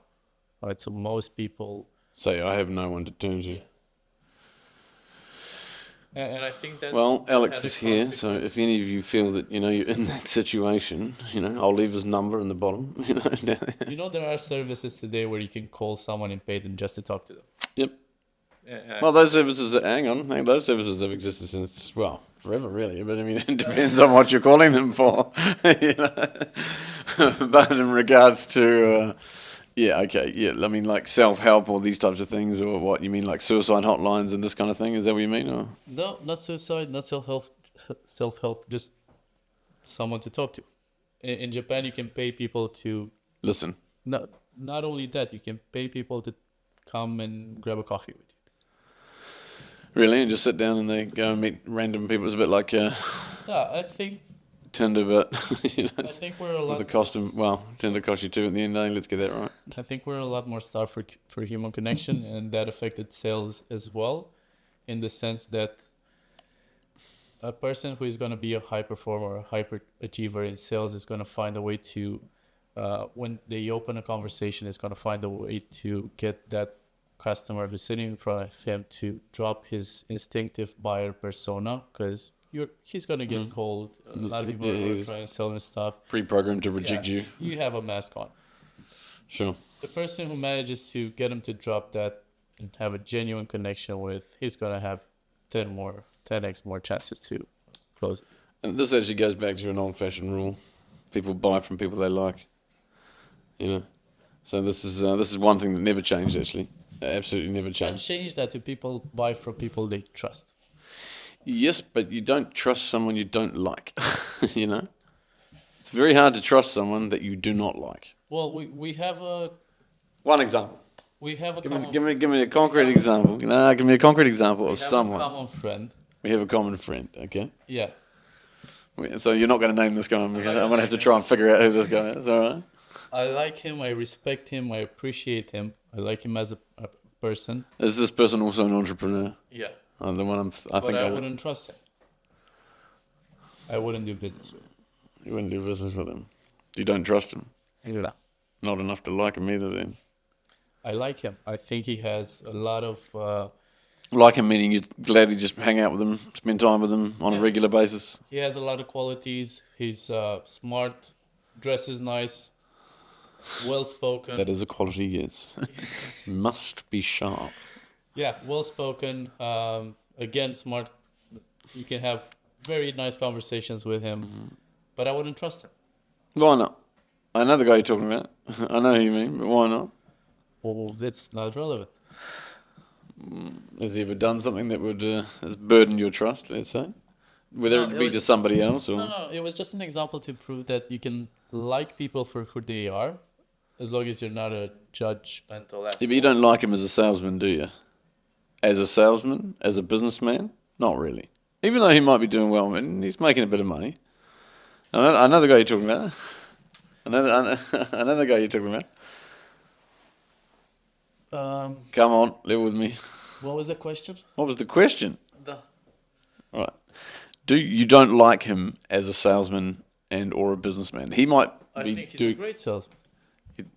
Right, so most people say, I have no one to turn to. And I think that... Well, Alex is here, so if any of you feel that, you're in that situation, I'll leave his number in the bottom, there are services today where you can call someone and pay them just to talk to them. Yep. Well, those services, those services have existed since, forever really, but I mean, it depends on what you're calling them for, But in regards to... I mean, like self-help or these types of things, or what you mean, like suicide hotlines and this kind of thing? Is that what you mean? Or? No, not suicide, not self-help, just someone to talk to. In Japan, you can pay people to listen. No, not only that, you can pay people to come and grab a coffee with you. Really, and just sit down and they go and meet random people. It's a bit like I think Tinder, but I think we're a lot. The cost Tinder costs you 2 at the end of the day. Let's get that right. I think we're a lot more starved for human connection, and that affected sales as well, in the sense that a person who is going to be a high performer or a hyper achiever in sales is going to find a way to, when they open a conversation, is going to find a way to get that customer who's sitting in front of him to drop his instinctive buyer persona, because he's going to get cold. A lot of people are trying to sell him stuff. Pre-programmed to reject you. You have a mask on. Sure. The person who manages to get him to drop that and have a genuine connection with, he's going to have 10x more chances to close it. And this actually goes back to an old-fashioned rule. People buy from people they like. So this is one thing that never changed, actually. Absolutely never changed. Change that to people buy from people they trust. Yes, but you don't trust someone you don't like. It's very hard to trust someone that you do not like. Well, we have one example. We have a give me a concrete example. Give me a concrete example of someone. We have a common friend. We have a common friend. Okay. Yeah. So you're not going to name this guy. I'm going to have to try and figure out who this guy is. All right. I like him. I respect him. I appreciate him. I like him as a person. Is this person also an entrepreneur? Yeah. The one But I wouldn't trust him. I wouldn't do business with him. You wouldn't do business with him. You don't trust him. Yeah. Not enough to like him either. Then. I like him. I think he has a lot of. Like him meaning you'd gladly just hang out with him, spend time with him on a regular basis. He has a lot of qualities. He's smart, dresses nice, well spoken. That is a quality, yes. Must be sharp. Yeah, well spoken. Again, smart. You can have very nice conversations with him, but I wouldn't trust him. Why not? I know the guy you're talking about. I know who you mean, but why not? Well, that's not relevant. Has he ever done something that would has burdened your trust, let's say? Whether it be to somebody else or... No, it was just an example to prove that you can like people for who they are, as long as you're not a judgmental asshole. Yeah, but you don't like him as a salesman, do you? As a salesman? As a businessman? Not really. Even though he might be doing well and he's making a bit of money. I know the guy you're talking about. I know the guy you're talking about. Come on, live with me. What was the question? What was the question? Right. You don't like him as a salesman and or a businessman? He might I be... think he's a great salesman.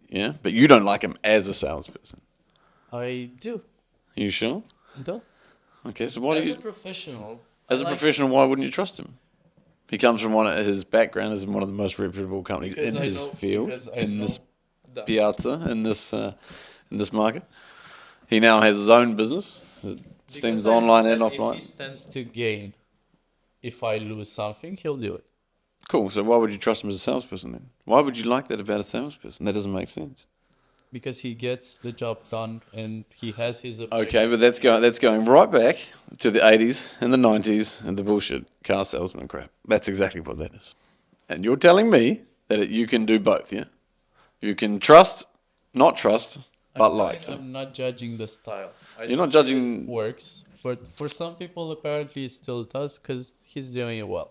Yeah, but you don't like him as a salesperson. I do. Are you sure? No. Okay, so why do you... As a professional... As a professional, why wouldn't you trust him? He comes from his background is in one of the most reputable companies in his field, in this piazza, in this market. He now has his own business. It stems online and offline. If he stands to gain, if I lose something, he'll do it. Cool. So why would you trust him as a salesperson then? Why would you like that about a salesperson? That doesn't make sense. Because he gets the job done and he has his... Okay, but that's going right back to the 80s and the 90s and the bullshit car salesman crap. That's exactly what that is. And you're telling me that you can do both, yeah? You can trust, not trust, but like. I'm not judging the style. You're not judging... It works, but for some people apparently it still does because he's doing it well.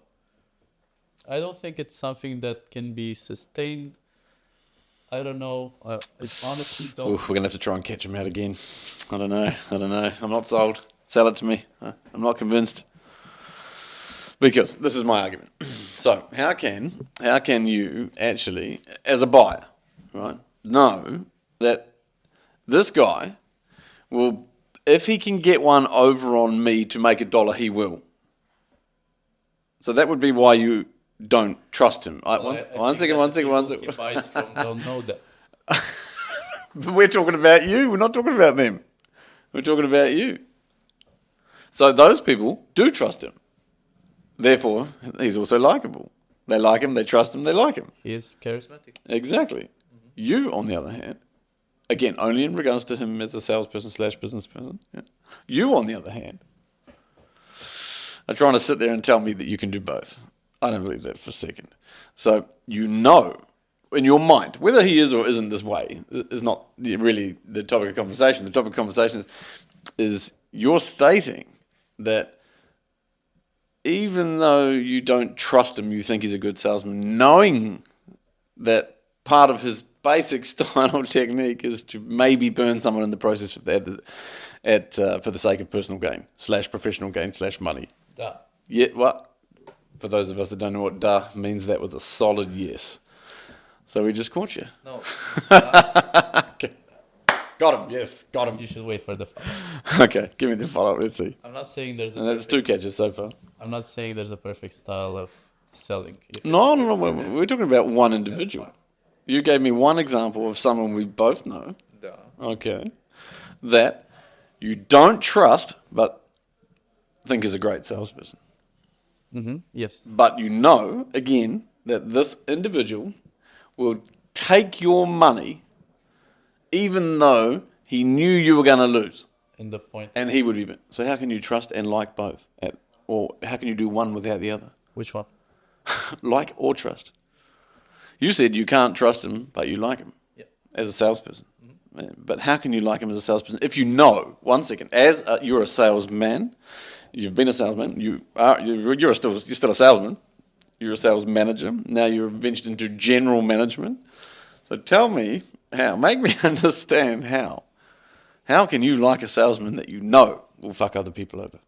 I don't think it's something that can be sustained. I don't know. It's honestly don't... Oof, we're going to have to try and catch him out again. I don't know. I'm not sold. Sell it to me. I'm not convinced. Because this is my argument. So how can you actually, as a buyer, right, know that this guy will, if he can get one over on me to make $1, he will. So that would be why you don't trust him. One second. He buys from don't know that. But we're talking about you. We're not talking about them. We're talking about you. So those people do trust him. Therefore, he's also likable. They like him, they trust him, they like him. He is charismatic. Exactly. You, on the other hand, again, only in regards to him as a salesperson / business person. Yeah. You, on the other hand, are trying to sit there and tell me that you can do both. I don't believe that for a second. So you know in your mind, whether he is or isn't this way is not really the topic of conversation. The topic of conversation is you're stating that even though you don't trust him, you think he's a good salesman, knowing that part of his basic style or technique is to maybe burn someone in the process for the sake of personal gain / professional gain / money. Duh. Yeah, what? For those of us that don't know what "duh" means, that was a solid yes. So we just caught you. No. Okay. Got him. Yes, got him. You should wait for the follow. Okay, give me the follow-up. Let's see. I'm not saying there's And that's 2 catches so far. I'm not saying there's a perfect style of selling. No. We're talking about one individual. You gave me one example of someone we both know. Duh. Okay. That you don't trust, but think is a great salesperson. Mm-hmm. Yes. But you know, again, that this individual will take your money even though he knew you were going to lose. And the point. And he would be. So how can you trust and like both? Or how can you do one without the other? Which one? Like or trust. You said you can't trust him, but you like him as a salesperson. Mm-hmm. But how can you like him as a salesperson if you know, one second, you're a salesman, you've been a salesman, you're still a salesman, You're a sales manager. Now you're ventured into general management. So tell me how. Make me understand how. How can you like a salesman that you know will fuck other people over?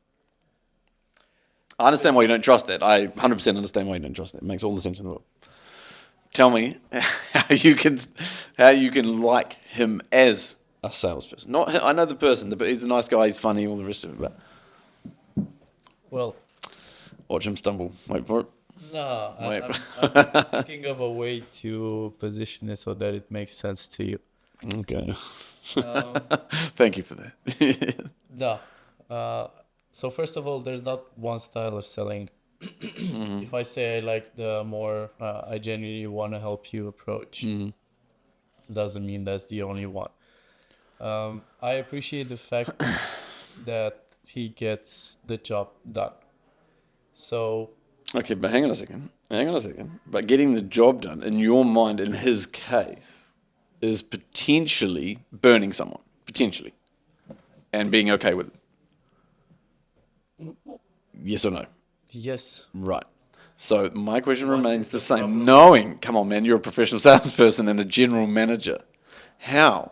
I understand why you don't trust that. I 100% understand why you don't trust that. It makes all the sense in the world. Tell me how you can like him as a salesperson. Not, I know the person, but he's a nice guy, he's funny, all the rest of it. But Well, watch him stumble. Wait for it. no, Wait. I'm thinking of a way to position it so that it makes sense to you. Okay. Um, Thank you for that. No. So first of all, there's not one style of selling. If I say I like the more I genuinely want to help you approach, doesn't mean that's the only one. I appreciate the fact that he gets the job done. So Okay, but hang on a second. But getting the job done, in your mind, in his case, is potentially burning someone. Potentially. And being okay with it. Yes or no? yes, Right. So my question remains the same. Knowing, come on, man, you're a professional salesperson and a general manager. How?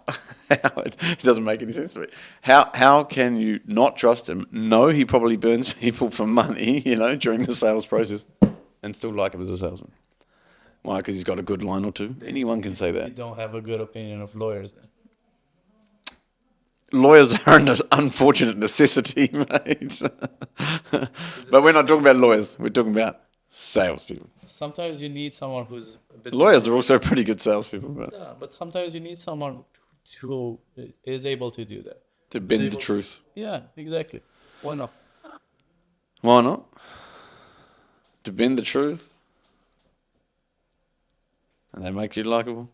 It doesn't make any sense to me. How can you not trust him? Know he probably burns people for money, during the sales process, and still like him as a salesman. Why? Because he's got a good line or two. Anyone can say you that. don't have a good opinion of lawyers then. Lawyers are an unfortunate necessity, mate. But we're not talking about lawyers. We're talking about salespeople. Sometimes you need someone who's a bit Lawyers are also pretty good salespeople, but Yeah, but sometimes you need someone who is able to do that. to bend the able- truth. Yeah, exactly. Why not? Why not? To bend the truth. And that makes you likable.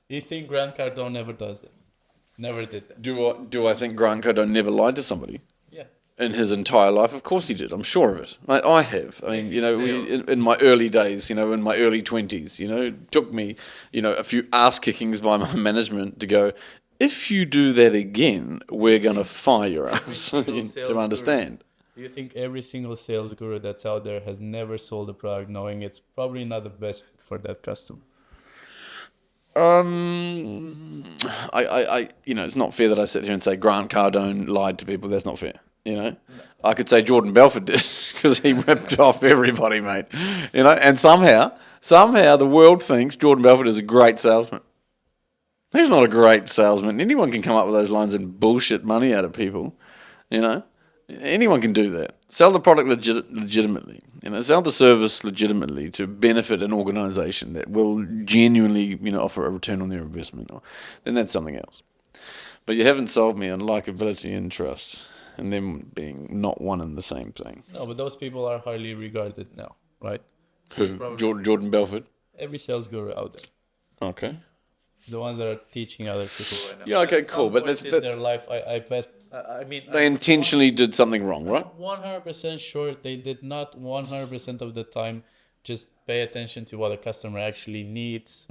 You think Grant Cardone never does that? Never did that. Do I think Grant Cardone never lied to somebody? Yeah. In his entire life? Of course he did. I'm sure of it. Mate, I have. I mean, in my early days, in my early 20s, it took me, a few ass kickings by my management to go, if you do that again, we're going to fire your ass, to understand. Do you think every single sales guru that's out there has never sold a product knowing it's probably not the best fit for that customer? It's not fair that I sit here and say Grant Cardone lied to people. That's not fair. I could say Jordan Belfort did because he ripped off everybody, mate. And somehow the world thinks Jordan Belfort is a great salesman. He's not a great salesman. Anyone can come up with those lines and bullshit money out of people. Anyone can do that. Sell the product legitimately. Sell the service legitimately to benefit an organisation that will genuinely, offer a return on their investment. Then that's something else. But you haven't sold me on likability and trust, and them being not one and the same thing. No, but those people are highly regarded now, right? Who? Jordan Belfort? Every sales guru out there. Okay. The ones that are teaching other people right now. Yeah, okay, At cool. some But point that's in their life, I bet. they intentionally did something wrong, right? 100% sure they did not 100% of the time just pay attention to what a customer actually needs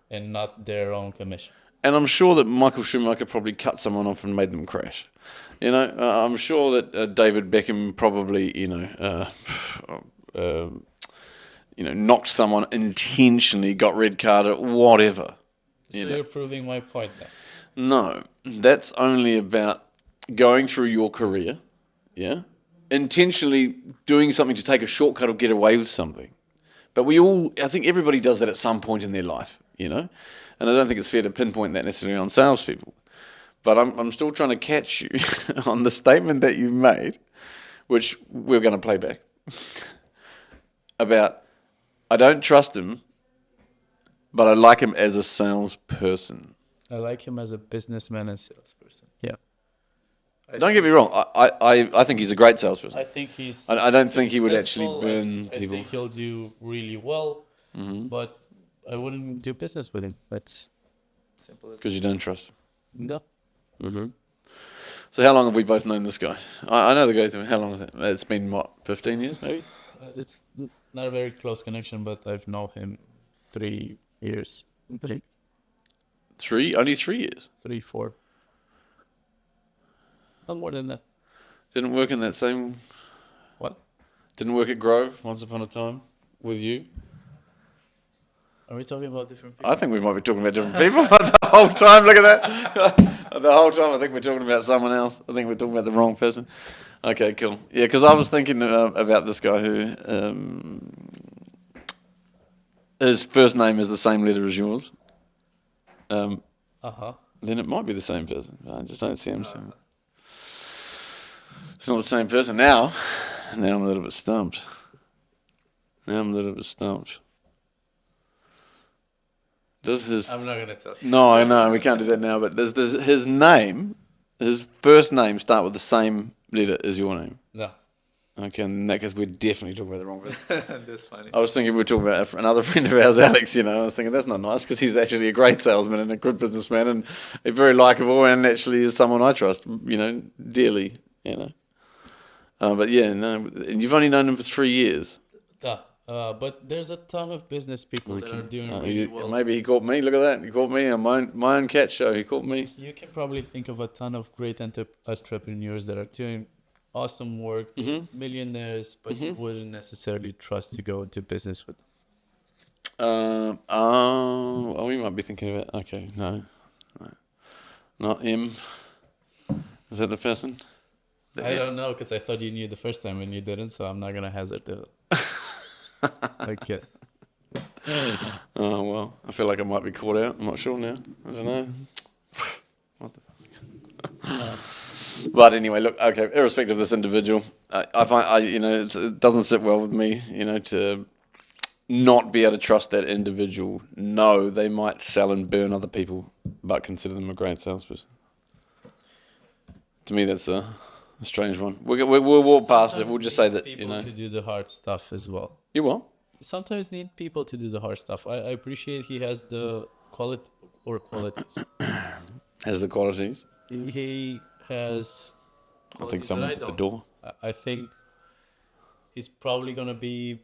and not their own commission. And I'm sure that Michael Schumacher probably cut someone off and made them crash. I'm sure that David Beckham probably, knocked someone intentionally, got red carded, whatever. So you're proving my point now. No, that's only about going through your career, intentionally doing something to take a shortcut or get away with something. But I think everybody does that at some point in their life, and I don't think it's fair to pinpoint that necessarily on salespeople. But I'm still trying to catch you on the statement that you made, which we're going to play back, about I don't trust him, but I like him as a salesperson. I like him as a businessman and salesperson. Yeah. Don't get me wrong. I think he's a great salesperson. I think he's. I don't think he would actually successful. burn I people. think he'll do really well, but I wouldn't do business with him. That's simple as Because you don't trust him. no. So how long have we both known this guy? I know the guy. How long is it? It's been, 15 years maybe? It's not a very close connection, but I've known him 3 years. 3? Only 3 years? 3, 4. Not more than that. Didn't work in that same... What? Didn't work at Grove once upon a time with you. Are we talking about different people? I think we might be talking about different people the whole time. Look at that. The whole time I think we're talking about someone else. I think we're talking about the wrong person. Okay, cool. Yeah, because I was thinking about this guy who his first name is the same letter as yours. Then it might be the same person. I just don't see him. It's not the same person. Now I'm a little bit stumped. Does his... I'm not going to tell you. No, I know, we can't do that now, but does his name, his first name start with the same letter as your name? No. Okay, in that case, we're definitely talking about the wrong person. That's funny. I was thinking we were talking about another friend of ours, Alex, I was thinking that's not nice because he's actually a great salesman and a good businessman and very likable and actually is someone I trust, dearly, But yeah, no, and you've only known him for 3 years. But there's a ton of business people that are doing really well. Maybe he caught me. Look at that. He caught me on my own cat show. He caught me. You can probably think of a ton of great entrepreneurs that are doing awesome work, millionaires, but you wouldn't necessarily trust to go into business with them. We might be thinking of it. Okay, no. Not him. Is that the person? I don't know because I thought you knew the first time and you didn't, so I'm not going to hazard it. I guess. Oh, well, I feel like I might be caught out. I'm not sure now. I don't know. What the fuck? But anyway, look, okay, irrespective of this individual, I find, it doesn't sit well with me, to not be able to trust that individual. No, they might sell and burn other people, but consider them a great salesperson. To me, that's a strange one. We'll walk past it. We'll just say that, people to do the hard stuff as well. You what? Sometimes need people to do the hard stuff. I appreciate he has the qualities. Has the qualities? He has. I think someone's at the door. I think he's probably gonna be.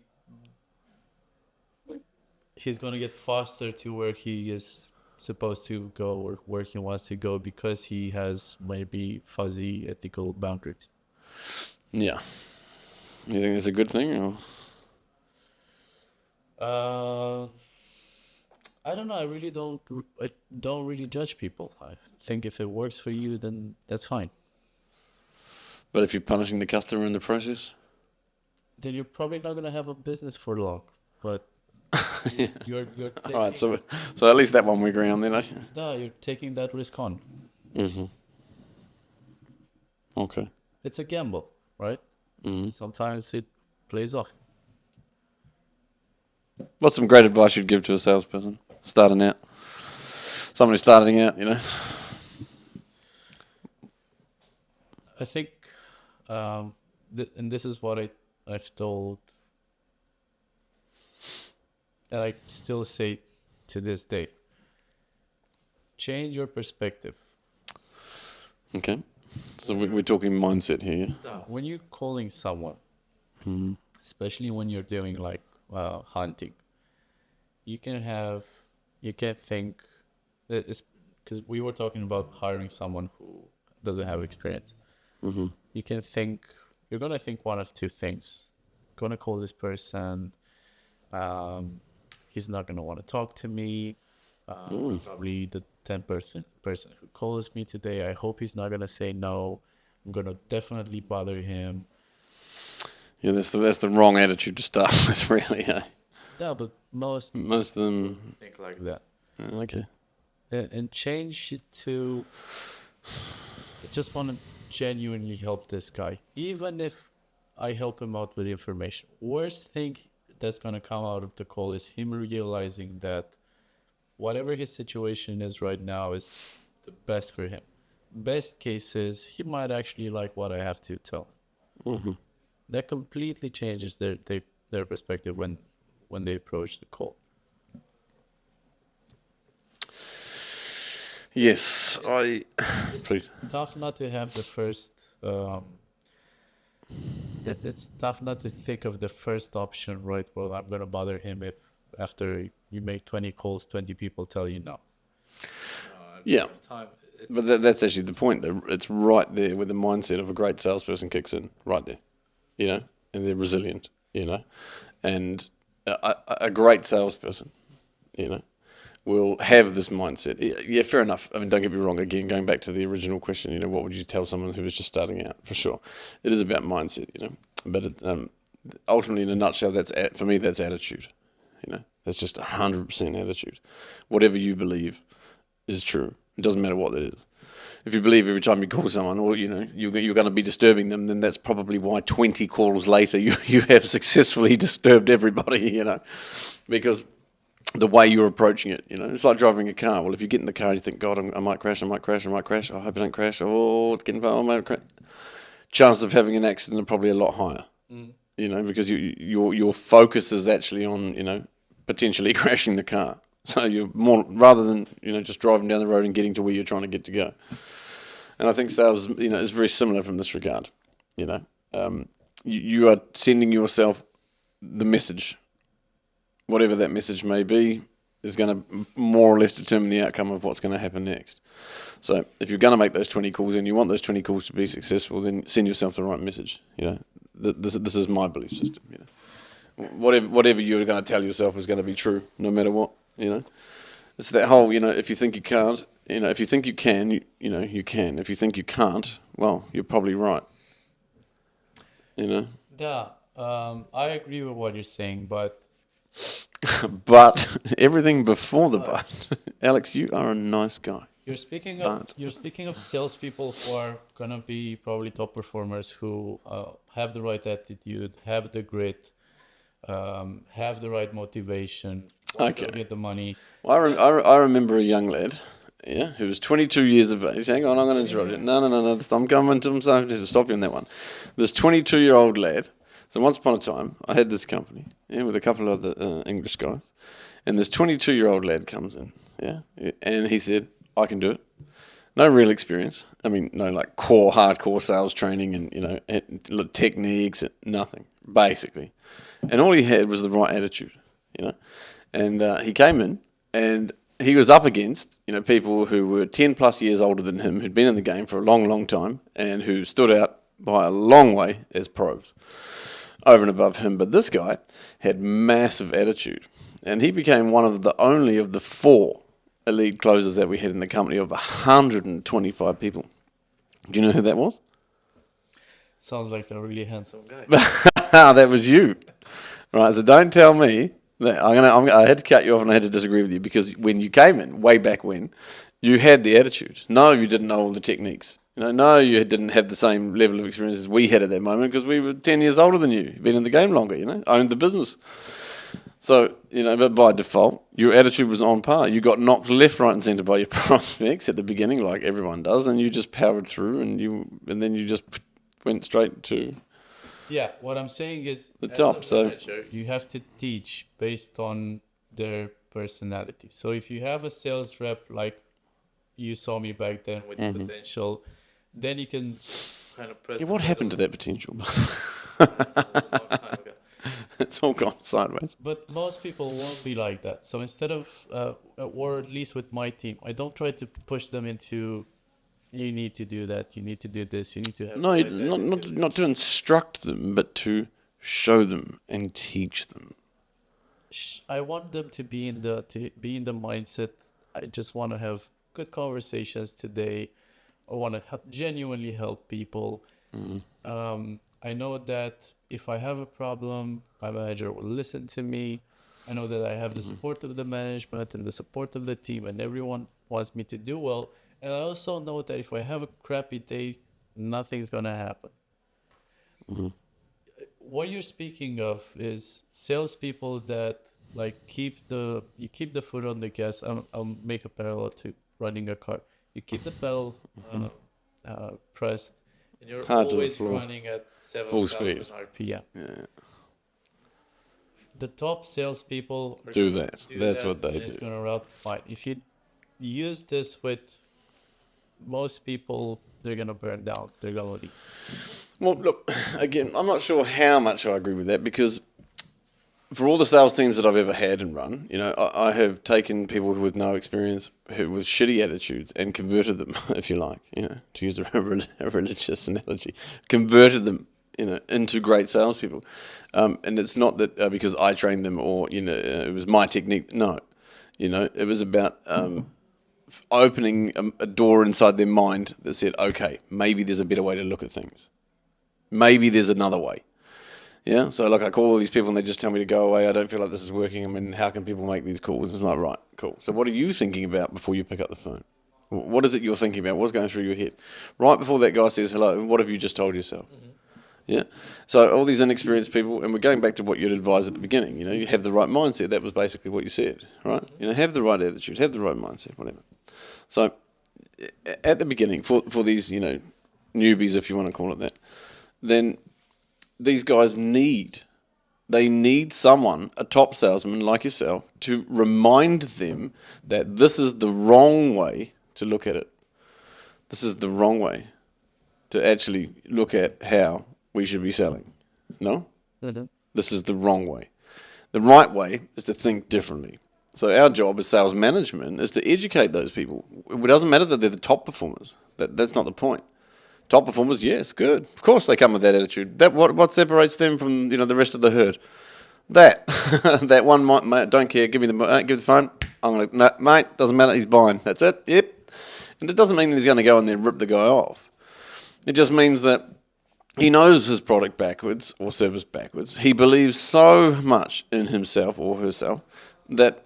He's gonna get faster to where he is supposed to go or where he wants to go because he has maybe fuzzy ethical boundaries. Yeah. You think that's a good thing, or? I don't know. I don't really judge people. I think if it works for you, then that's fine. But if you're punishing the customer in the process, then you're probably not gonna have a business for long. But yeah. you're taking, all right. So at least that one we agree on then. No, you're taking that risk on. Okay. It's a gamble, right? Sometimes it plays off. What's some great advice you'd give to a salesperson starting out? Somebody starting out, I think, and this is what I've told, and I still say to this day. Change your perspective. Okay. So we're talking mindset here. When you're calling someone, especially when you're doing like hunting, you can think that it's because we were talking about hiring someone who doesn't have experience. You're gonna think one of two things. Gonna call this person, he's not gonna want to talk to me. Probably the 10th person who calls me today, I hope he's not gonna say no. I'm gonna definitely bother him. Yeah, that's the wrong attitude to start with, really. Yeah, but most of them think like that. Okay. And change it to, I just want to genuinely help this guy, even if I help him out with information. Worst thing that's gonna come out of the call is him realizing that whatever his situation is right now is the best for him. Best case is he might actually like what I have to tell him. That completely changes their perspective when they approach the call. Yes, It's tough not to have the first. It's tough not to think of the first option, right? Well, I'm gonna bother him if after you make 20 calls, 20 people tell you no. Yeah, but that's actually the point. Though. It's right there where the mindset of a great salesperson kicks in. Right there, and they're resilient, you know. And a great salesperson, you know, will have this mindset. Yeah, fair enough. I mean, don't get me wrong. Again, going back to the original question, you know, what would you tell someone who was just starting out? For sure, it is about mindset, you know. But ultimately, in a nutshell, for me, that's attitude. You know, that's just 100% attitude. Whatever you believe is true. It doesn't matter what that is. If you believe every time you call someone, or you know, you're going to be disturbing them, then that's probably why 20 calls later you have successfully disturbed everybody. You know, because the way you're approaching it, you know, it's like driving a car. Well, if you get in the car and you think, God, I might crash. I hope I don't crash. Oh, it's getting far. I might crash. Chances of having an accident are probably a lot higher. You know, because your focus is actually on, you know, potentially crashing the car. So you're more, rather than, you know, just driving down the road and getting to where you're trying to get to go. And I think sales, you know, is very similar from this regard. You know, you are sending yourself the message. Whatever that message may be is going to more or less determine the outcome of what's going to happen next. So if you're going to make those 20 calls and you want those 20 calls to be successful, then send yourself the right message. You know, this is my belief system. You know, whatever you're going to tell yourself is going to be true, no matter what. You know, it's that whole, you know, if you think you can't, you know, if you think you can, you know, you can. If you think you can't, well, you're probably right. You know. Yeah, I agree with what you're saying, but but everything before the but, Alex, you are a nice guy. you're speaking of salespeople who are gonna be probably top performers who have the right attitude, have the grit, have the right motivation. Okay. Get the money. Well, I remember a young lad, yeah, who was 22 years of age. Hang on, I'm going to interrupt you. No. I'm coming to stop you on that one. This 22-year-old lad. So once upon a time, I had this company, yeah, with a couple of other English guys, and this 22-year-old lad comes in, yeah, and he said, "I can do it." No real experience. I mean, no like hardcore sales training and, you know, techniques, nothing, basically. And all he had was the right attitude, you know. And he came in, and he was up against, you know, people who were 10 plus years older than him, who'd been in the game for a long, long time, and who stood out by a long way as pros, over and above him. But this guy had massive attitude, and he became one of the only of the 4 elite closers that we had in the company of 125 people. Do you know who that was? Sounds like a really handsome guy. That was you, right? So don't tell me. I had to cut you off and I had to disagree with you because when you came in, way back when, you had the attitude. No, you didn't know all the techniques. You know, no, you didn't have the same level of experience as we had at that moment because we were 10 years older than you, been in the game longer, you know, owned the business. So, you know, but by default, your attitude was on par. You got knocked left, right and centre by your prospects at the beginning like everyone does, and you just powered through and then you just went straight to... Yeah, what I'm saying is the top. So you have to teach based on their personality. So if you have a sales rep like you saw me back then with potential, then you can kind of press. Yeah, what happened to that potential? It's all gone sideways. But most people won't be like that. So instead of, or at least with my team, I don't try to push them into. You need to do that. You need to do this. You need to have. No, not to instruct them, but to show them and teach them. I want them to be in the mindset. I just want to have good conversations today. I want to genuinely help people. I know that if I have a problem, my manager will listen to me. I know that I have the support of the management and the support of the team, and everyone wants me to do well. And I also know that if I have a crappy day, nothing's gonna happen. What you're speaking of is salespeople that like keep the foot on the gas. I'll make a parallel to running a car. You keep the pedal pressed, and you're always running at 7,000 RPM. Yeah. The top salespeople do that. That's what they do. It's gonna route fine. If you use this with most people, they're going to burn down. They're going to leave. Well, look, again, I'm not sure how much I agree with that because for all the sales teams that I've ever had and run, you know, I have taken people with no experience, with shitty attitudes and converted them, if you like, you know, to use a religious analogy, converted them into great salespeople. And it's not that because I trained them or, it was my technique. No, it was about opening a door inside their mind that said, okay, maybe there's a better way to look at things. Maybe there's another way. Yeah, so I call all these people and they just tell me to go away. I don't feel like this is working. I mean, how can people make these calls? It's like, right, cool. So what are you thinking about before you pick up the phone? What is it you're thinking about? What's going through your head? Right before that guy says hello, what have you just told yourself? Mm-hmm. Yeah. So all these inexperienced people, and we're going back to what you'd advise at the beginning. You have the right mindset. That was basically what you said, right? Mm-hmm. Have the right attitude, have the right mindset, whatever. So at the beginning, for these, newbies, if you want to call it that, then these guys need someone, a top salesman like yourself, to remind them that this is the wrong way to look at it. This is the wrong way to actually look at how we should be selling. No? Mm-hmm. This is the wrong way. The right way is to think differently. So our job as sales management is to educate those people. It doesn't matter that they're the top performers. That's not the point. Top performers, yes, good. Of course they come with that attitude. What separates them from the rest of the herd? That one mate, don't care. Give the phone. No, mate, doesn't matter. He's buying. That's it. Yep. And it doesn't mean that he's going to go in there and rip the guy off. It just means that he knows his product backwards or service backwards. He believes so much in himself or herself that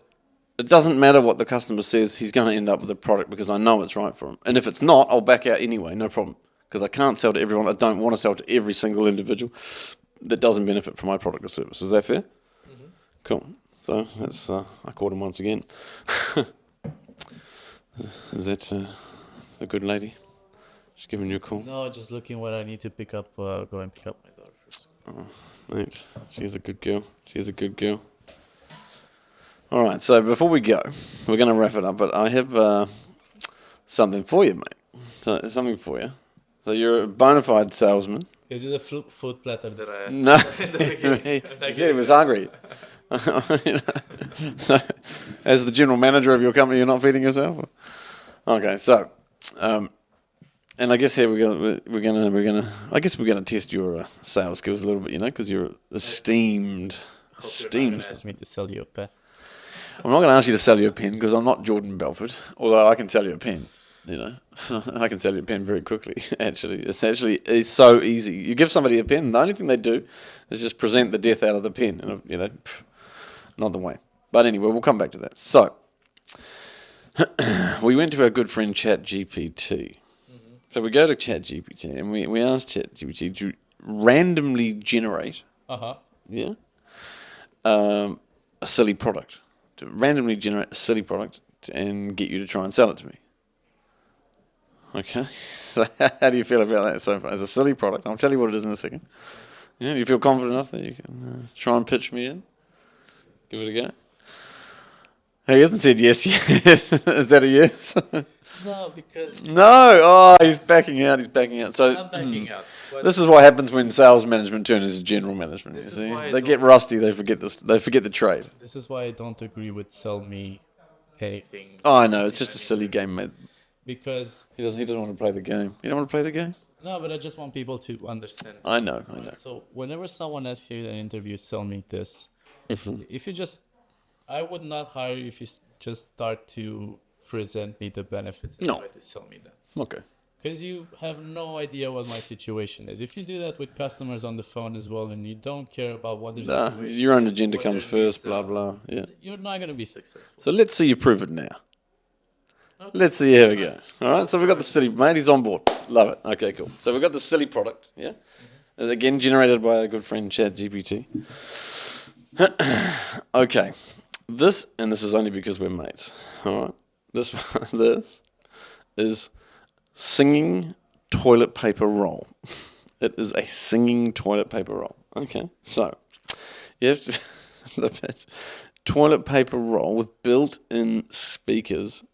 it doesn't matter what the customer says. He's going to end up with a product because I know it's right for him. And if it's not, I'll back out anyway. No problem. Because I can't sell to everyone. I don't want to sell to every single individual that doesn't benefit from my product or service. Is that fair? Mm-hmm. Cool. So that's I caught him once again. Is that a good lady? She's giving you a call? No, just looking what I need to pick up. Go and pick up my daughter first. Oh, thanks. She's a good girl. All right. So before we go, we're going to wrap it up. But I have something for you, mate. So something for you. So you're a bona fide salesman. Is it a food platter that I had? No. He said he was hungry. So, as the general manager of your company, you're not feeding yourself? Okay, so, and I guess here we're gonna test your sales skills a little bit, because you're esteemed. You're not ask me to sell you a pen. I'm not going to ask you to sell you a pen because I'm not Jordan Belfort, although I can sell you a pen. I can sell you a pen very quickly. It's so easy. You give somebody a pen, the only thing they do is just present the death out of the pen, and not the way. But anyway, we'll come back to that. So we went to our good friend ChatGPT. Mm-hmm. So we go to ChatGPT and we ask ChatGPT to randomly generate, a silly product, and get you to try and sell it to me. Okay, so how do you feel about that so far? It's a silly product. I'll tell you what it is in a second. Yeah, you feel confident enough that you can try and pitch me in? Give it a go. He hasn't said yes. Is that a yes? No, because... No! Oh, he's backing out. So, I'm backing out. This is what happens when sales management turns into general management. You see? They get rusty. They forget this. They forget the trade. This is why I don't agree with sell me anything. Oh, I know. It's just a silly game, mate. Because he doesn't want to play the game. You don't want to play the game? No, but I just want people to understand. I know. So whenever someone asks you in an interview, sell me this. Mm-hmm. I would not hire you if you just start to present me the benefits and try to sell me that. Okay. Because you have no idea what my situation is. If you do that with customers on the phone as well, and you don't care about what your own agenda comes first, blah blah. Yeah. You're not going to be successful. So let's see you prove it now. Okay. Let's see. Here we go. All right. So we've got the silly, mate. He's on board. Love it. Okay, cool. So we've got the silly product. Yeah. Mm-hmm. Again, generated by our good friend ChatGPT. Okay. This is only because we're mates. All right. This is singing toilet paper roll. It is a singing toilet paper roll. Okay. So you have to the pitch. Toilet paper roll with built-in speakers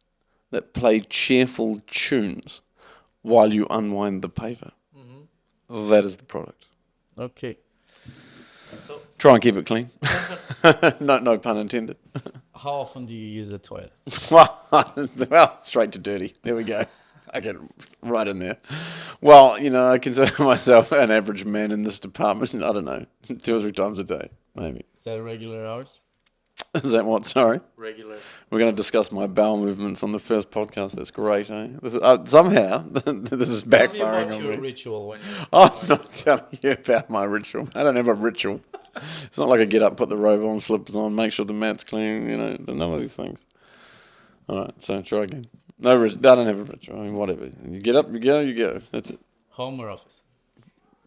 that play cheerful tunes while you unwind the paper. Mm-hmm. That is the product. Okay. So try and keep it clean. No pun intended. How often do you use the toilet? Well, straight to dirty. There we go. I get right in there. Well, I consider myself an average man in this department. I don't know, 2 or 3 times a day, maybe. Is that regular hours? Is that what? Sorry? Regular. We're going to discuss my bowel movements on the first podcast. That's great, eh? Somehow, this is Tell me backfiring about on your me. ritual when you I'm not telling you about my ritual. I don't have a ritual. It's not like I get up, put the robe on, slippers on, make sure the mat's clean, none of these things. All right, so try again. I don't have a ritual. I mean, whatever. You get up, you go. That's it. home or office?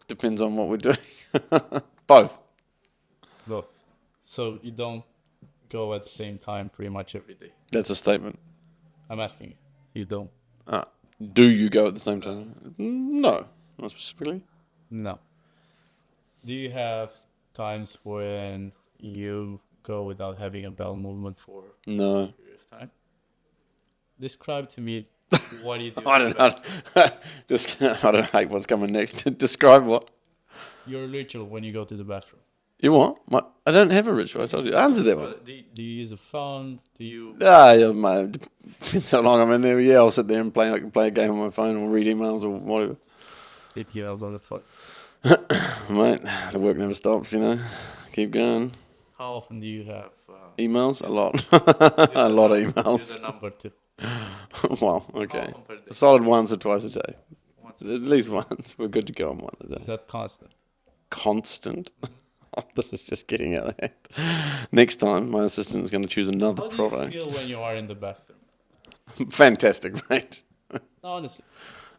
Depends on what we're doing. Both. Both. So you don't go at the same time pretty much every day. That's a statement. I'm asking you. You don't? Do you go at the same time? No, not specifically. No. Do you have times when you go without having a bowel movement for No. a period of time? Describe to me what you do. I don't know. I don't hate what's coming next. Describe what? Your ritual when you go to the bathroom. You what? I don't have a ritual. I told you. Answer that one. Do you use a phone? Do you? Depends how long I'm in there. Yeah, I'll sit there and play a game on my phone or read emails or whatever. Keep emails on the phone. Mate, the work never stops, Keep going. How often do you have? Emails? A lot. A lot of emails. Use a number too. Well, okay. Often per day? A solid once or twice a day. Once At least once. We're good to go on one a Is day. that constant? Constant? Oh, this is just getting out of hand. Next time, my assistant is going to choose another How do product. you feel when you are in the bathroom? Fantastic, mate. No, honestly.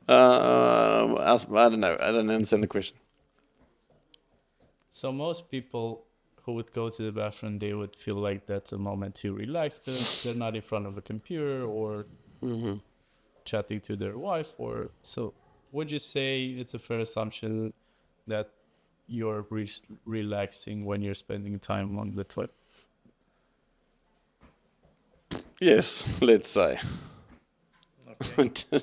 I don't know. I don't understand the question. So most people who would go to the bathroom, they would feel like that's a moment to relax because they're not in front of a computer or chatting to their wife. Or so, would you say it's a fair assumption that you're relaxing when you're spending time on the toilet? Yes, let's say. Okay.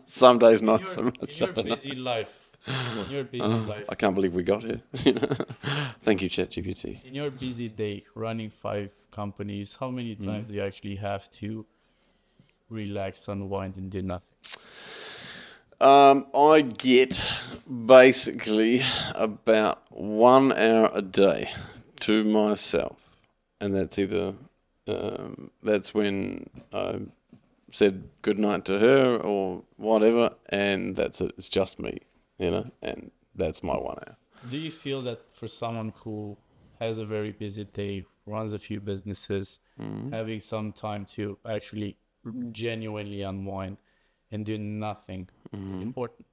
Some days not so In much. your busy life, I can't believe we got here. Thank you, ChatGPT. in your busy day, running 5 companies, how many times do you actually have to relax, unwind, and do nothing? I get basically about 1 hour a day to myself, and that's either that's when I said goodnight to her or whatever, and that's it. It's just me, and that's my 1 hour. Do you feel that for someone who has a very busy day, runs a few businesses, having some time to actually genuinely unwind and do nothing is important?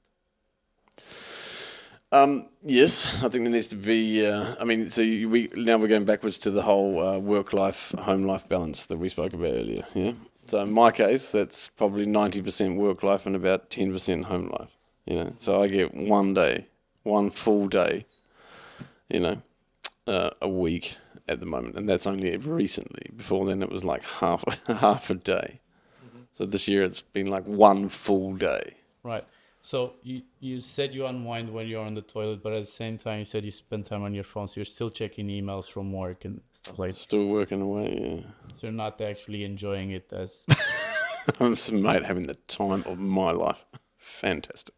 Yes, I think there needs to be. We're going backwards to the whole work-life, home-life balance that we spoke about earlier. Yeah. So in my case, that's probably 90% work-life and about 10% home life. So I get one full day, a week at the moment, and that's only recently. Before then, it was like half a day. So this year, it's been like one full day. Right. So you said you unwind when you're on the toilet, but at the same time, you said you spend time on your phone, so you're still checking emails from work and stuff like that. Still working away, yeah. So you're not actually enjoying it as... I'm mate having the time of my life. Fantastic.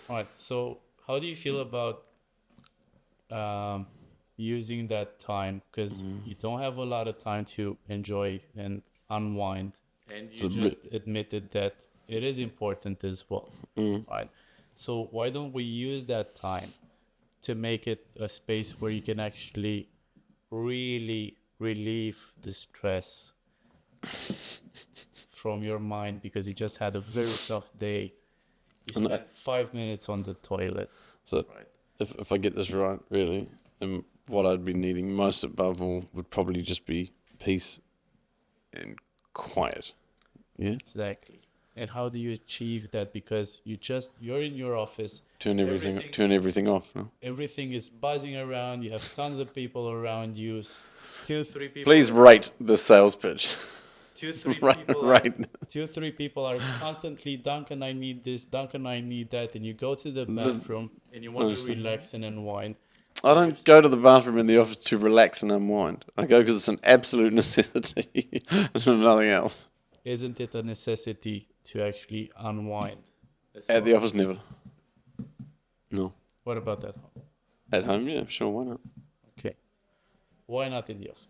All right. So how do you feel about using that time? Because you don't have a lot of time to enjoy and unwind. And you just admitted that it is important as well, right? So why don't we use that time to make it a space where you can actually really relieve the stress from your mind because you just had a very tough day. You spent 5 minutes on the toilet. So right. if I get this right, really, then what I'd be needing most above all would probably just be peace and quiet. Yeah. Exactly. And how do you achieve that? Because you're in your office. Turn everything off. No? Everything is buzzing around. You have tons of people around you. 2-3 people. Please rate the sales pitch. 2-3 people are constantly, Duncan, I need this, Duncan, I need that. And you go to the bathroom and you want to relax and unwind. I don't go to the bathroom in the office to relax and unwind. I go because it's an absolute necessity and nothing else. Isn't it a necessity to actually unwind? At the office, never. No. What about at home? At home, yeah, sure, why not? Okay. Why not in the office?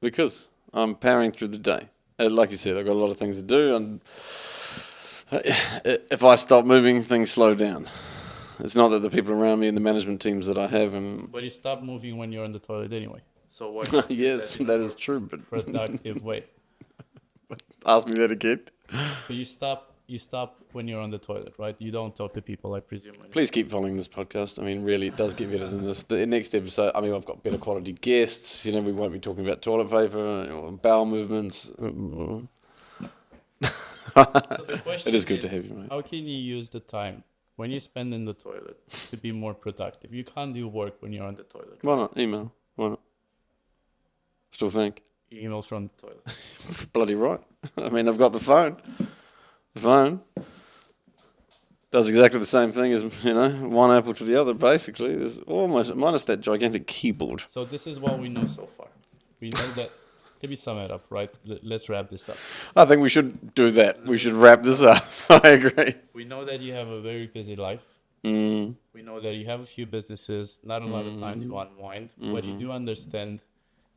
Because I'm powering through the day. Like you said, I've got a lot of things to do, and if I stop moving, things slow down. It's not that the people around me and the management teams that I have and But you stop moving when you're on the toilet anyway. So why not use yes, that in that a is true, but productive way? ask me that again. But you stop when you're on the toilet, right? You don't talk to people, I presume. Please keep following this podcast. I mean, really, it does get better than this. The next episode, I mean, I've got better quality guests. You know, we won't be talking about toilet paper or bowel movements. So the question It is good to have you, mate. How can you use the time when you spend in the toilet to be more productive? You can't do work when you're on the toilet. Why not? Email. Why not? Still think. Emails from the toilet. Bloody right. I mean, I've got the phone. The phone does exactly the same thing as, you know, one apple to the other, basically. There's almost, minus that gigantic keyboard. So this is what we know so far. We know that. Let me sum it up, right? Let's wrap this up. I think we should do that. We should wrap this up. I agree. We know that you have a very busy life. Mm. We know that you have a few businesses, not a lot of time to unwind, but you do understand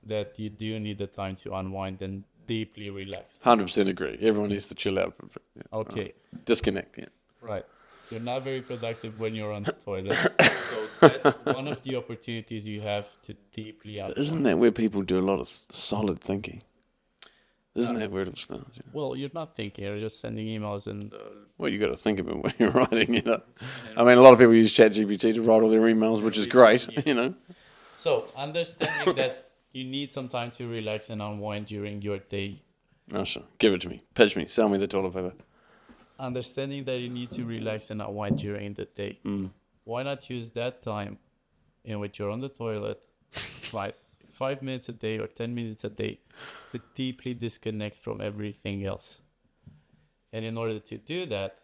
that you do need the time to unwind and deeply relax. 100% agree. Everyone needs to chill out. Yeah. Okay. Disconnect, yeah. Right. You're not very productive when you're on the toilet. So that's one of the opportunities you have to deeply unwind. Isn't that where people do a lot of solid thinking? Isn't that where it starts? Yeah. Well, you're not thinking. You're just sending emails and... Well, you got to think of it when you're writing it up. I mean, a lot of people use ChatGPT to write all their emails, which is great, you know. So, understanding that you need some time to relax and unwind during your day. Oh, sure. Give it to me. Pitch me. Sell me the toilet paper. Understanding that you need to relax and unwind during the day. Why not use that time in which you're on the toilet, right, 5 minutes a day or 10 minutes a day, to deeply disconnect from everything else? And in order to do that,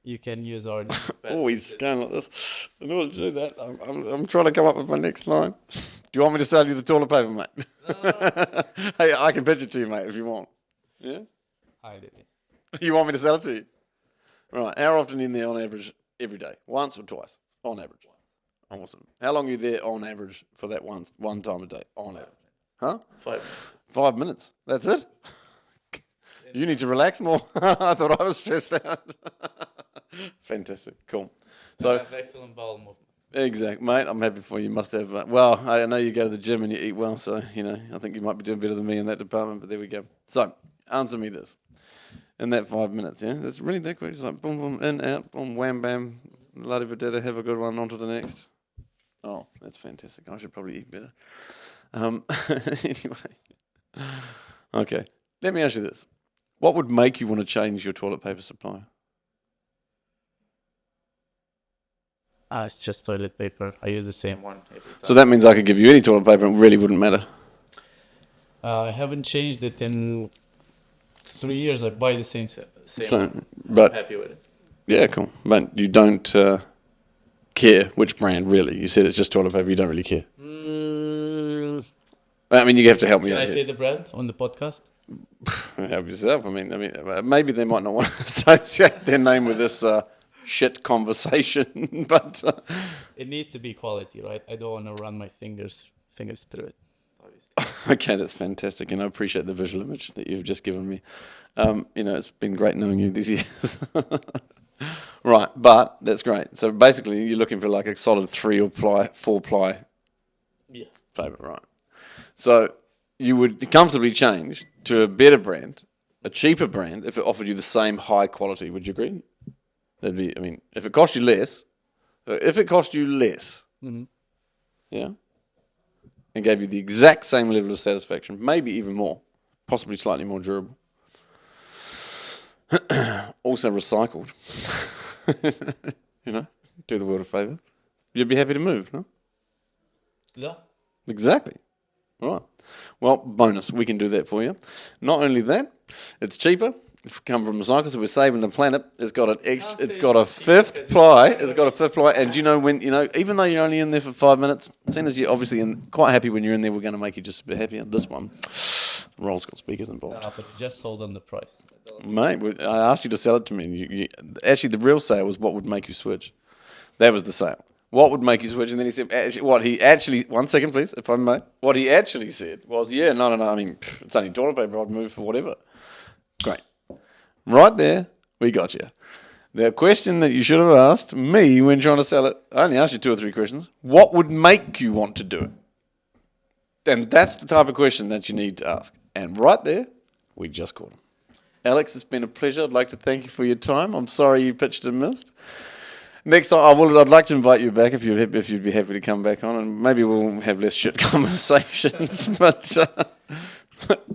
you can use our... Always going like this. In order to do that, I'm trying to come up with my next line. Do you want me to sell you the toilet paper, mate? No. Hey, I can pitch it to you, mate, if you want. Yeah? Hi, Lily. You want me to sell it to you? Right. How often in there on average every day? Once or twice? On average. Awesome. How long are you there on average for that one time a day? On average. Huh? 5 5 minutes. That's it? You need to relax more. I thought I was stressed out. Fantastic. Cool. So, have excellent bowel movement. exact, mate. I'm happy for you. You must have. Well, I know you go to the gym and you eat well, so you know I think you might be doing better than me in that department. But there we go. So, answer me this. In that 5 minutes, yeah, that's really that quick. It's like boom, boom, in, out, boom, wham, bam, la di da, have a good one, on to the next. Oh, that's fantastic. I should probably eat better. Anyway, okay. Let me ask you this: what would make you want to change your toilet paper supplier? It's just toilet paper. I use the same one every time. So that means I could give you any toilet paper, and it really wouldn't matter. I haven't changed it in 3 years. I buy the same So, one. but I'm happy with it. yeah, cool. But you don't care which brand, really. You said it's just toilet paper. You don't really care. I mean, you have to help me Can out I here. say the brand on the podcast? Help yourself. I mean, maybe they might not want to associate their name with this shit conversation, but It needs to be quality, right? I don't want to run my fingers through it. Obviously. okay, that's fantastic, and I appreciate the visual image that you've just given me. You know, it's been great knowing you these years. Right, but that's great. So basically, you're looking for like a solid 3 or 4 ply Yeah. paper, right? So you would comfortably change to a better brand, a cheaper brand, if it offered you the same high quality. Would you agree? That'd be, I mean, if it cost you less, Mm-hmm. yeah, and gave you the exact same level of satisfaction, maybe even more, possibly slightly more durable, also recycled, you know, do the world a favour, you'd be happy to move, no? Yeah. Exactly. Right. Well, bonus, we can do that for you. Not only that, it's cheaper, come from recycles. We're saving the planet. It's got it's got a fifth ply. It's got a fifth ply. And you know when even though you're only in there for 5 minutes, seeing as you're obviously quite happy when you're in there, we're going to make you just a bit happier. This one, Roll's got speakers involved. But just sold on the price. Mate, I asked you to sell it to me. Actually, the real sale was what would make you switch. That was the sale. What would make you switch? And then he said, one second, please, if I may. What he actually said was, no. I mean, it's only toilet paper. I'd move for whatever. Great. Right there, we got you. The question that you should have asked me when trying to sell it, I only asked you 2 or 3 questions. What would make you want to do it? And that's the type of question that you need to ask. And right there, we just caught him. Alex, it's been a pleasure. I'd like to thank you for your time. I'm sorry you pitched and missed. Next time, I'd like to invite you back if you'd be happy to come back on, and maybe we'll have less shit conversations. But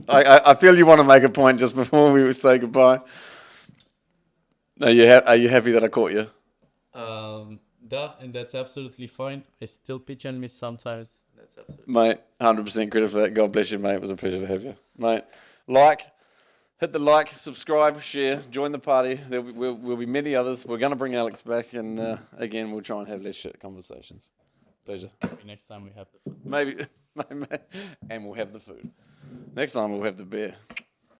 I feel you want to make a point just before we say goodbye. Are you happy that I caught you? And that's absolutely fine. I still pitch and miss sometimes. That's absolutely mate. 100% credit for that. God bless you, mate. It was a pleasure to have you, mate. Hit the like, subscribe, share, join the party. There'll be many others. We're going to bring Alex back, and again, we'll try and have less shit conversations. Pleasure. Maybe next time we have the food. Maybe, and we'll have the food. Next time we'll have the beer.